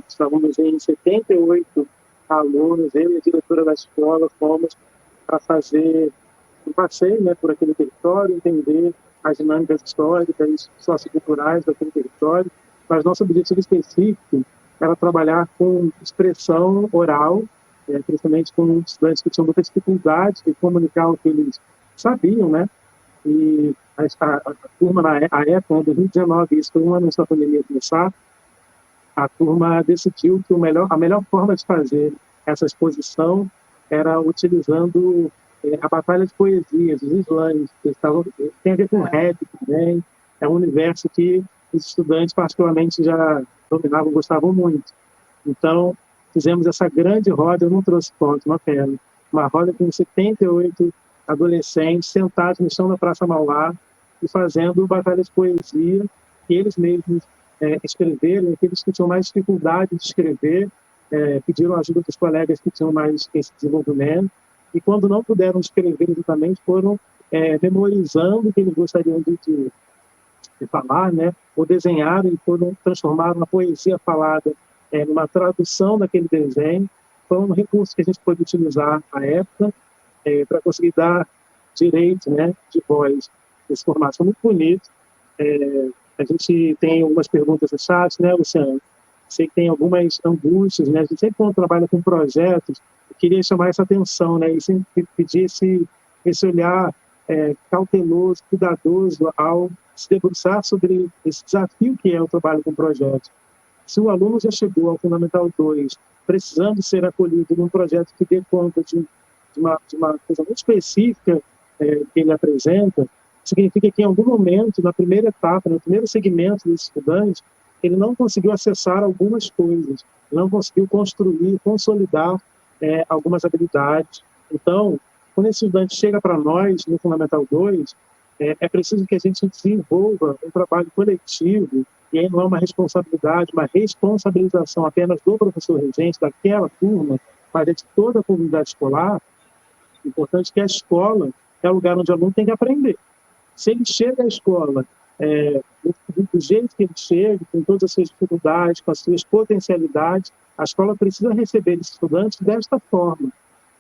estávamos em 78 alunos, eu e a diretora da escola fomos para fazer um passeio, né, por aquele território, entender as dinâmicas históricas, socioculturais daquele território, mas nosso objetivo específico era trabalhar com expressão oral, principalmente com estudantes que tinham muita dificuldade de comunicar o que eles sabiam, né? E a turma, na época, em 2019, isso foi um ano antes da pandemia começar, a turma decidiu que a melhor forma de fazer essa exposição era utilizando a batalha de poesias, os slams, tem a ver com rap também, é um universo que os estudantes particularmente já dominavam, gostavam muito. Então, fizemos essa grande roda, eu não trouxe foto, uma pena, uma roda com 78 adolescentes sentados no chão da Praça Mauá e fazendo batalha de poesia, que eles mesmos escreveram, aqueles que tinham mais dificuldade de escrever, pediram ajuda dos colegas que tinham mais esse desenvolvimento, e quando não puderam escrever exatamente, foram memorizando o que eles gostariam de falar, né? Ou desenharam e foram transformar uma poesia falada numa tradução daquele desenho. Foi um recurso que a gente pôde utilizar à época para conseguir dar direito, né, de voz. Esse formato foi muito bonito. A gente tem algumas perguntas no chat, né, Luciano? Sei que tem algumas angústias, né? A gente sempre, quando trabalha com projetos, eu queria chamar essa atenção, né? E sempre pedir esse olhar cauteloso, cuidadoso ao se debruçar sobre esse desafio que é o trabalho com projetos. Se o aluno já chegou ao Fundamental 2 precisando ser acolhido num projeto que dê conta de uma coisa muito específica que ele apresenta, significa que em algum momento, na primeira etapa, no primeiro segmento desse estudante, ele não conseguiu acessar algumas coisas, não conseguiu construir, consolidar algumas habilidades. Então, quando esse estudante chega para nós no Fundamental 2, é preciso que a gente desenvolva um trabalho coletivo, e aí não é uma responsabilidade, uma responsabilização apenas do professor regente, daquela turma, mas de toda a comunidade escolar. É importante que a escola é o lugar onde o aluno tem que aprender. Se ele chega à escola do jeito que ele chega, com todas as suas dificuldades, com as suas potencialidades, a escola precisa receber esse estudante desta forma.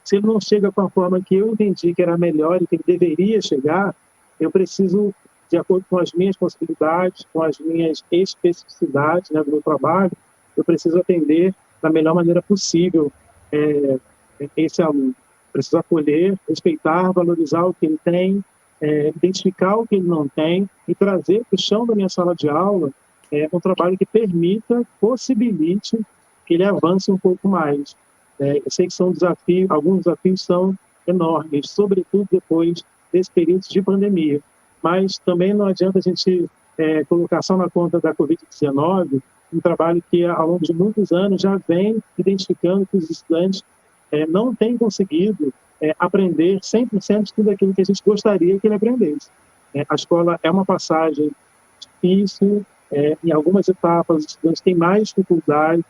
Se ele não chega com a forma que eu entendi que era melhor e que ele deveria chegar, eu preciso, de acordo com as minhas possibilidades, com as minhas especificidades, né, do meu trabalho, eu preciso atender da melhor maneira possível esse aluno. Preciso acolher, respeitar, valorizar o que ele tem, identificar o que ele não tem e trazer para o chão da minha sala de aula um trabalho que permita, possibilite que ele avance um pouco mais. Eu sei que são desafios, alguns desafios são enormes, sobretudo depois desse período de pandemia. Mas também não adianta a gente colocar só na conta da Covid-19 um trabalho que, ao longo de muitos anos, já vem identificando que os estudantes não têm conseguido aprender 100% de tudo aquilo que a gente gostaria que ele aprendesse. A escola é uma passagem difícil, em algumas etapas os estudantes têm mais dificuldade.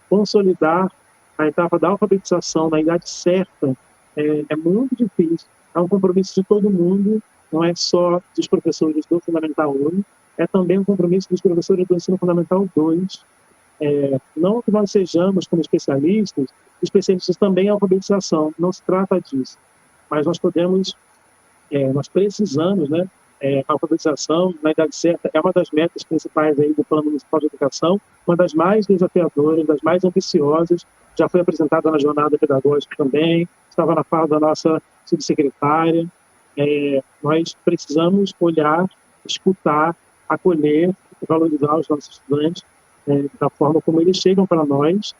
Consolidar a etapa da alfabetização na idade certa é muito difícil. É um compromisso de todo mundo, não é só dos professores do Fundamental 1, é também um compromisso dos professores do Ensino Fundamental 2. Não que nós sejamos, como especialistas também em alfabetização, não se trata disso. Mas nós nós precisamos, né? A alfabetização na idade certa é uma das metas principais aí do Plano Municipal de Educação, uma das mais desafiadoras, das mais ambiciosas, já foi apresentada na jornada pedagógica também, estava na fala da nossa subsecretária. Nós precisamos olhar, escutar, acolher, valorizar os nossos estudantes da forma como eles chegam para nós,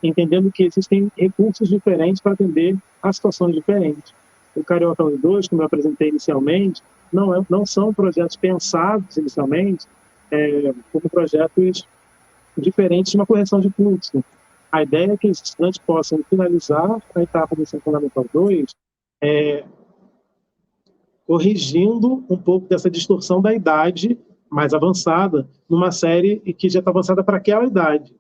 entendendo que existem recursos diferentes para atender a situações diferentes. O Carioca 1 e 2, como eu apresentei inicialmente, não são projetos pensados inicialmente como projetos diferentes de uma correção de fluxo. A ideia é que os estudantes possam finalizar a etapa do Ensino Fundamental 2 corrigindo um pouco dessa distorção da idade mais avançada, numa série que já está avançada para aquela idade.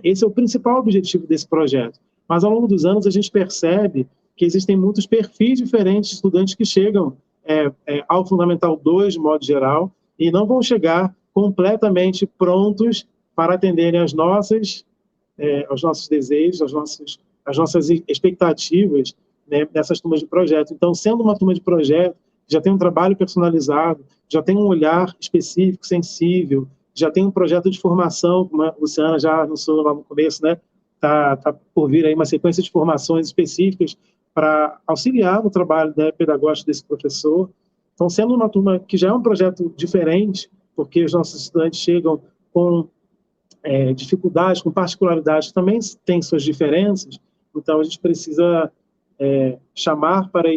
Esse é o principal objetivo desse projeto. Mas, ao longo dos anos, a gente percebe que existem muitos perfis diferentes de estudantes que chegam ao Fundamental 2, de modo geral, e não vão chegar completamente prontos para atenderem aos nossos desejos, às nossas expectativas, né, nessas turmas de projeto. Então, sendo uma turma de projeto, já tem um trabalho personalizado, já tem um olhar específico, sensível, já tem um projeto de formação, como a Luciana já anunciou lá no começo, né? Tá por vir aí uma sequência de formações específicas para auxiliar no trabalho, né, pedagógico desse professor. Então, sendo uma turma que já é um projeto diferente, porque os nossos estudantes chegam com dificuldades, com particularidades, também tem suas diferenças, então a gente precisa chamar para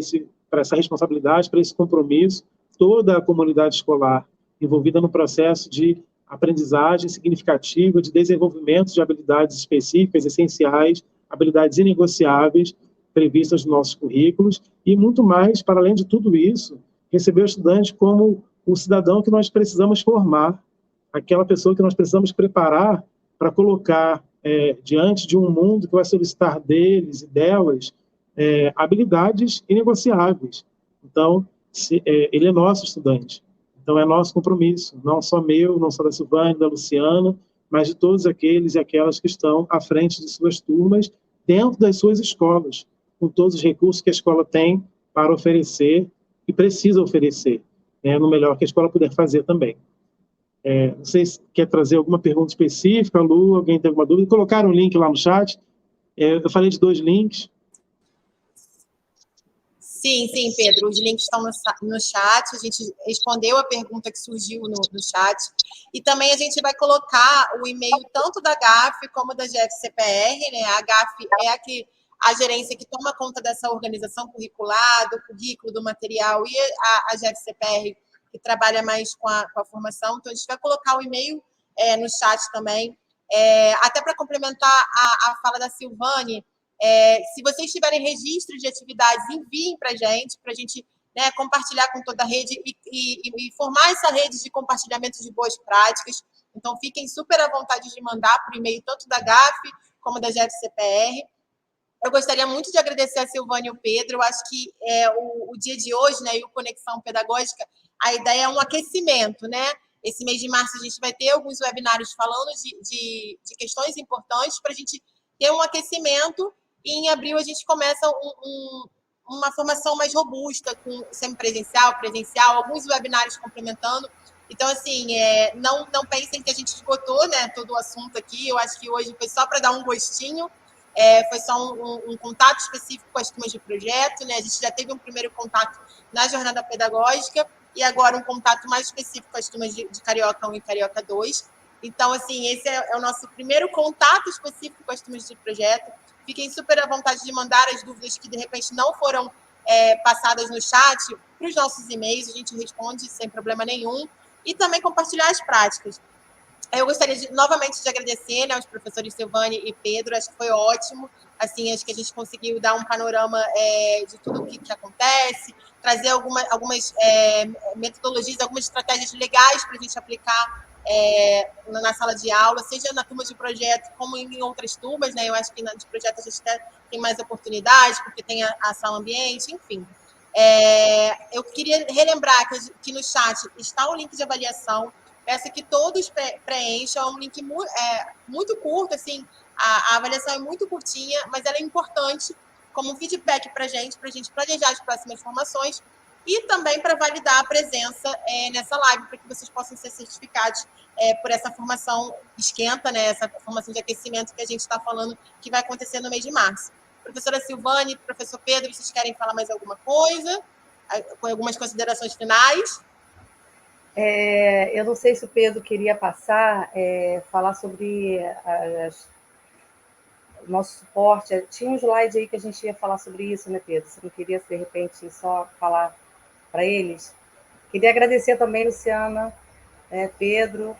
essa responsabilidade, para esse compromisso, toda a comunidade escolar envolvida no processo de aprendizagem significativa, de desenvolvimento de habilidades específicas, essenciais, habilidades inegociáveis, previstas nos nossos currículos, e muito mais, para além de tudo isso, receber o estudante como o cidadão que nós precisamos formar, aquela pessoa que nós precisamos preparar para colocar diante de um mundo que vai solicitar deles e delas habilidades inegociáveis. Então, ele é nosso estudante. Então, é nosso compromisso, não só meu, não só da Silvânia, da Luciana, mas de todos aqueles e aquelas que estão à frente de suas turmas, dentro das suas escolas, com todos os recursos que a escola tem para oferecer e precisa oferecer, no melhor que a escola puder fazer também. Não sei se quer trazer alguma pergunta específica, Lu, alguém tem alguma dúvida? Colocaram um link lá no chat. Eu falei de 2 links. Sim, Pedro, os links estão no chat, a gente respondeu a pergunta que surgiu no chat, e também a gente vai colocar o e-mail tanto da GAF como da GFCPR, né? A GAF é a gerência que toma conta dessa organização curricular, do currículo, do material, e a GFCPR que trabalha mais com a formação, então a gente vai colocar o e-mail no chat também. Até para complementar a fala da Silvane, se vocês tiverem registro de atividades, enviem para a gente, né, compartilhar com toda a rede e formar essa rede de compartilhamento de boas práticas. Então, fiquem super à vontade de mandar por e-mail, tanto da GAF como da GFCPR. Eu gostaria muito de agradecer a Silvane e o Pedro. Eu acho que o dia de hoje, né, e o Conexão Pedagógica, a ideia é um aquecimento, né? Esse mês de março a gente vai ter alguns webinários falando de questões importantes para a gente ter um aquecimento. E em abril a gente começa uma formação mais robusta, com semipresencial, presencial, alguns webinários complementando. Então, assim, não pensem que a gente esgotou, né, todo o assunto aqui. Eu acho que hoje foi só para dar um gostinho, foi só um contato específico com as turmas de projeto, né? A gente já teve um primeiro contato na jornada pedagógica e agora um contato mais específico com as turmas de Carioca 1 e Carioca 2. Então, assim, esse é o nosso primeiro contato específico com as turmas de projeto. Fiquem super à vontade de mandar as dúvidas que, de repente, não foram passadas no chat para os nossos e-mails, a gente responde sem problema nenhum. E também compartilhar as práticas. Eu gostaria novamente de agradecer, né, aos professores Silvane e Pedro, acho que foi ótimo. Assim, acho que a gente conseguiu dar um panorama de tudo o que acontece, trazer algumas metodologias, algumas estratégias legais para a gente aplicar na sala de aula, seja na turma de projeto, como em outras turmas, né? Eu acho que na de projeto a gente tem mais oportunidades, porque tem a sala ambiente, enfim. Eu queria relembrar que no chat está o link de avaliação. Peço que todos preencham. É um link muito curto, assim, a avaliação é muito curtinha, mas ela é importante como um feedback para a gente planejar as próximas formações e também para validar a presença nessa live, para que vocês possam ser certificados por essa formação esquenta, né, essa formação de aquecimento que a gente está falando que vai acontecer no mês de março. Professora Silvane, professor Pedro, vocês querem falar mais alguma coisa? Com algumas considerações finais? Eu não sei se o Pedro queria falar sobre o nosso suporte. Tinha um slide aí que a gente ia falar sobre isso, né, Pedro? Você não queria, de repente, só falar para eles? Queria agradecer também, Luciana, Pedro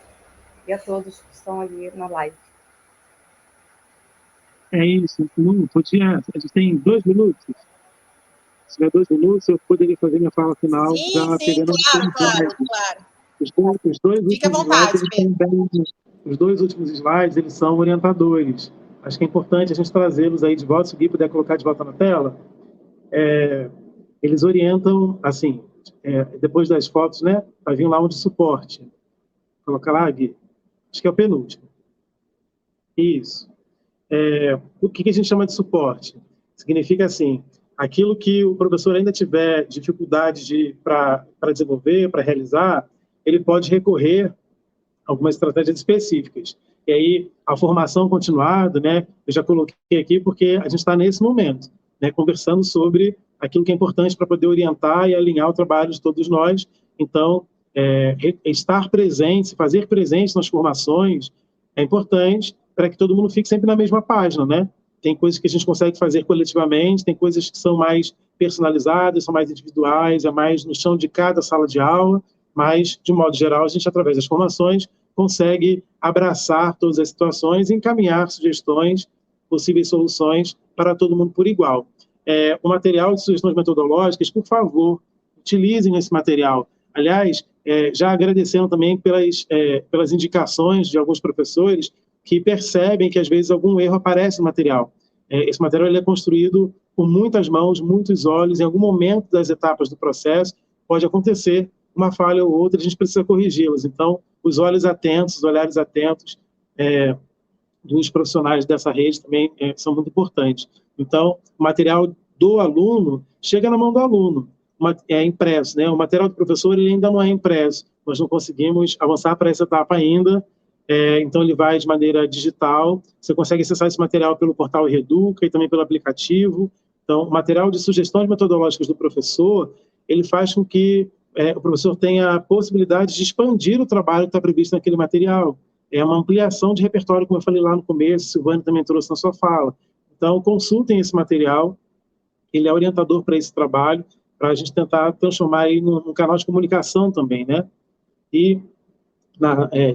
e a todos que estão ali na live. É isso. A gente tem 2 minutos. Se tiver 2 minutos, eu poderia fazer minha fala final. Sim, já pegando claro. Os dois Fique à últimos vontade, slides, os 2 últimos slides, eles são orientadores. Acho que é importante a gente trazê-los aí de volta, se puder colocar de volta na tela. Eles orientam, assim, depois das fotos, né? Vai vir lá um de suporte. Coloca lá, Gui. Acho que é o penúltimo. Isso. O que a gente chama de suporte? Significa assim, aquilo que o professor ainda tiver dificuldade para desenvolver, para realizar, ele pode recorrer a algumas estratégias específicas. E aí, a formação continuada, né, eu já coloquei aqui porque a gente está nesse momento, né, conversando sobre aquilo que é importante para poder orientar e alinhar o trabalho de todos nós. Então, estar presente, fazer presente nas formações é importante para que todo mundo fique sempre na mesma página, né? Tem coisas que a gente consegue fazer coletivamente, tem coisas que são mais personalizadas, são mais individuais, é mais no chão de cada sala de aula, mas, de modo geral, a gente, através das formações, consegue abraçar todas as situações e encaminhar sugestões, possíveis soluções para todo mundo por igual. O material de sugestões metodológicas, por favor, utilizem esse material. Aliás, já agradecendo também pelas indicações de alguns professores que percebem que, às vezes, algum erro aparece no material. Esse material ele é construído com muitas mãos, muitos olhos, em algum momento das etapas do processo pode acontecer uma falha ou outra, a gente precisa corrigi-las. Então, os olhos atentos, os olhares atentos dos profissionais dessa rede também são muito importantes. Então, o material do aluno chega na mão do aluno. impresso, né? O material do professor ele ainda não é impresso, nós não conseguimos avançar para essa etapa ainda, então ele vai de maneira digital, você consegue acessar esse material pelo portal Reduca e também pelo aplicativo. Então, o material de sugestões metodológicas do professor, ele faz com que o professor tenha a possibilidade de expandir o trabalho que está previsto naquele material. É uma ampliação de repertório, como eu falei lá no começo, o Silvânia também trouxe na sua fala. Então, consultem esse material, ele é orientador para esse trabalho, para a gente tentar transformar aí num canal de comunicação também, né? E,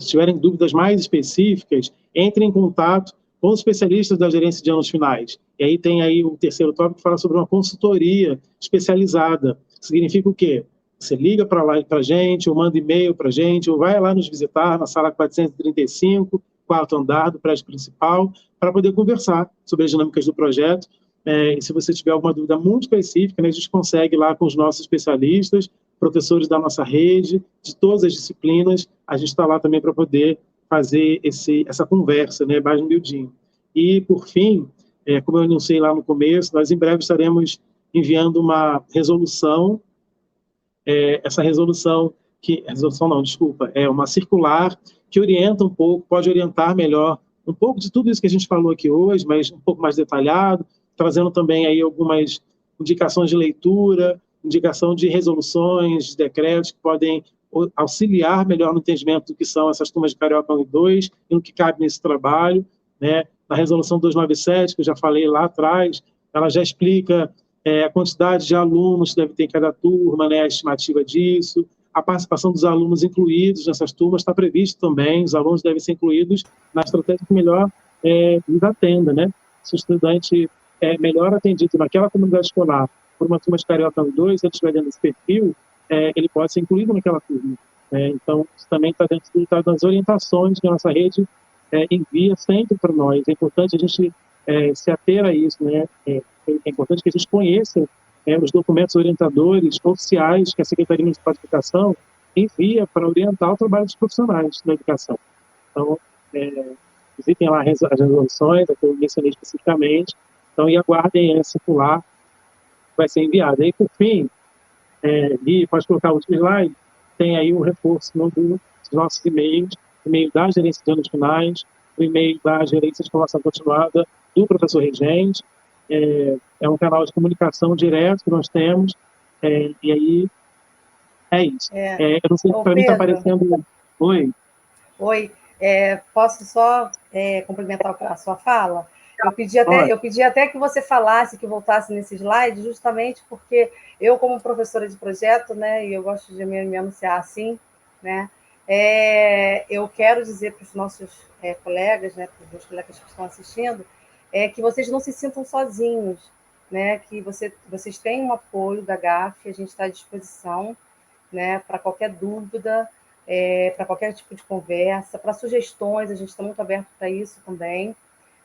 se tiverem dúvidas mais específicas, entrem em contato com os especialistas da gerência de anos finais. E aí tem aí o terceiro tópico que fala sobre uma consultoria especializada. Significa o quê? Você liga para lá para a gente, ou manda e-mail para a gente, ou vai lá nos visitar na sala 435, quarto andar do prédio principal, para poder conversar sobre as dinâmicas do projeto. E se você tiver alguma dúvida muito específica, né, a gente consegue lá com os nossos especialistas, professores da nossa rede, de todas as disciplinas, a gente está lá também para poder fazer essa conversa, né, mais humildinho. E, por fim, como eu anunciei lá no começo, nós em breve estaremos enviando uma resolução, essa resolução é uma circular que orienta um pouco, pode orientar melhor um pouco de tudo isso que a gente falou aqui hoje, mas um pouco mais detalhado, trazendo também aí algumas indicações de leitura, indicação de resoluções, de decretos que podem auxiliar melhor no entendimento do que são essas turmas de Carioca 1 e 2 e no que cabe nesse trabalho, né? Na resolução 297, que eu já falei lá atrás, ela já explica a quantidade de alunos que deve ter em cada turma, né? A estimativa disso, a participação dos alunos incluídos nessas turmas está previsto também, os alunos devem ser incluídos na estratégia que melhor lhes atenda, né? Se o estudante é melhor atendido naquela comunidade escolar por uma turma de Carioca 1 e 2, se ele estiver dentro desse perfil, ele pode ser incluído naquela turma. Então, isso também está dentro das orientações que a nossa rede envia sempre para nós. É importante a gente se ater a isso, né? É importante que a gente conheça os documentos orientadores oficiais que a Secretaria Municipal de Educação envia para orientar o trabalho dos profissionais da educação. Então, visitem lá as resoluções, que eu mencionei especificamente, então, e aguardem essa circular que vai ser enviada. E, por fim, Gui, pode colocar o último slide, tem aí um reforço dos nossos e-mails, e-mail da gerência de anos finais, o e-mail da gerência de formação continuada do professor Regente, é um canal de comunicação direto que nós temos, e aí é isso. Eu não sei se para mim está aparecendo... Oi? Oi, posso só complementar a sua fala? Eu pedi até que você falasse, que voltasse nesse slide, justamente porque eu, como professora de projeto, né, e eu gosto de me anunciar assim, né, eu quero dizer para os nossos colegas, né, para os meus colegas que estão assistindo, que vocês não se sintam sozinhos, né, que vocês têm um apoio da GAF, a gente está à disposição, né, para qualquer dúvida, para qualquer tipo de conversa, para sugestões, a gente está muito aberto para isso também,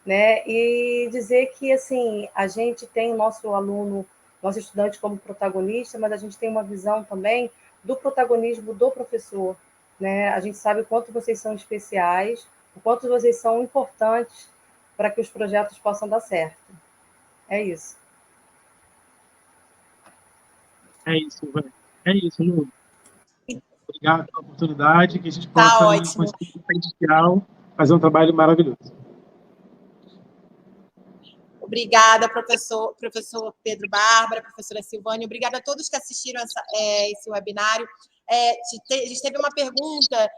né? E dizer que assim a gente tem o nosso aluno, nosso estudante como protagonista, mas a gente tem uma visão também do protagonismo do professor, né? A gente sabe o quanto vocês são especiais, o quanto vocês são importantes para que os projetos possam dar certo. É isso. É isso, Lu. Obrigado pela oportunidade, que a gente possa, com esse potencial, fazer um trabalho maravilhoso. Obrigada, professor Pedro Bárbara, professora Silvânia. Obrigada a todos que assistiram esse webinário. A gente teve uma pergunta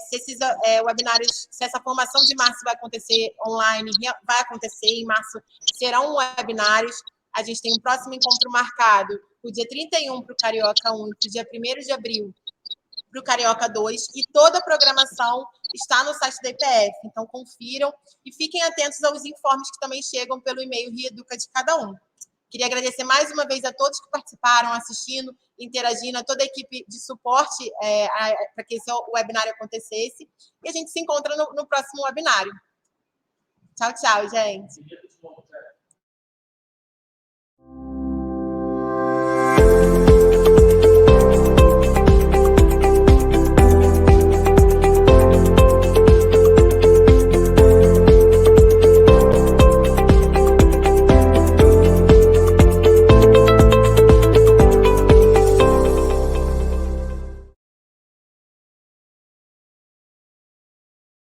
se esses webinários, se essa formação de março vai acontecer online, vai acontecer em março, serão webinários. A gente tem um próximo encontro marcado, o dia 31 para o Carioca 1 e o dia 1º de abril para o Carioca 2, e toda a programação está no site da IPF, então confiram e fiquem atentos aos informes que também chegam pelo e-mail Rieduca de cada um. Queria agradecer mais uma vez a todos que participaram, assistindo, interagindo, a toda a equipe de suporte para que esse webinário acontecesse, e a gente se encontra no próximo webinário. Tchau, tchau, gente.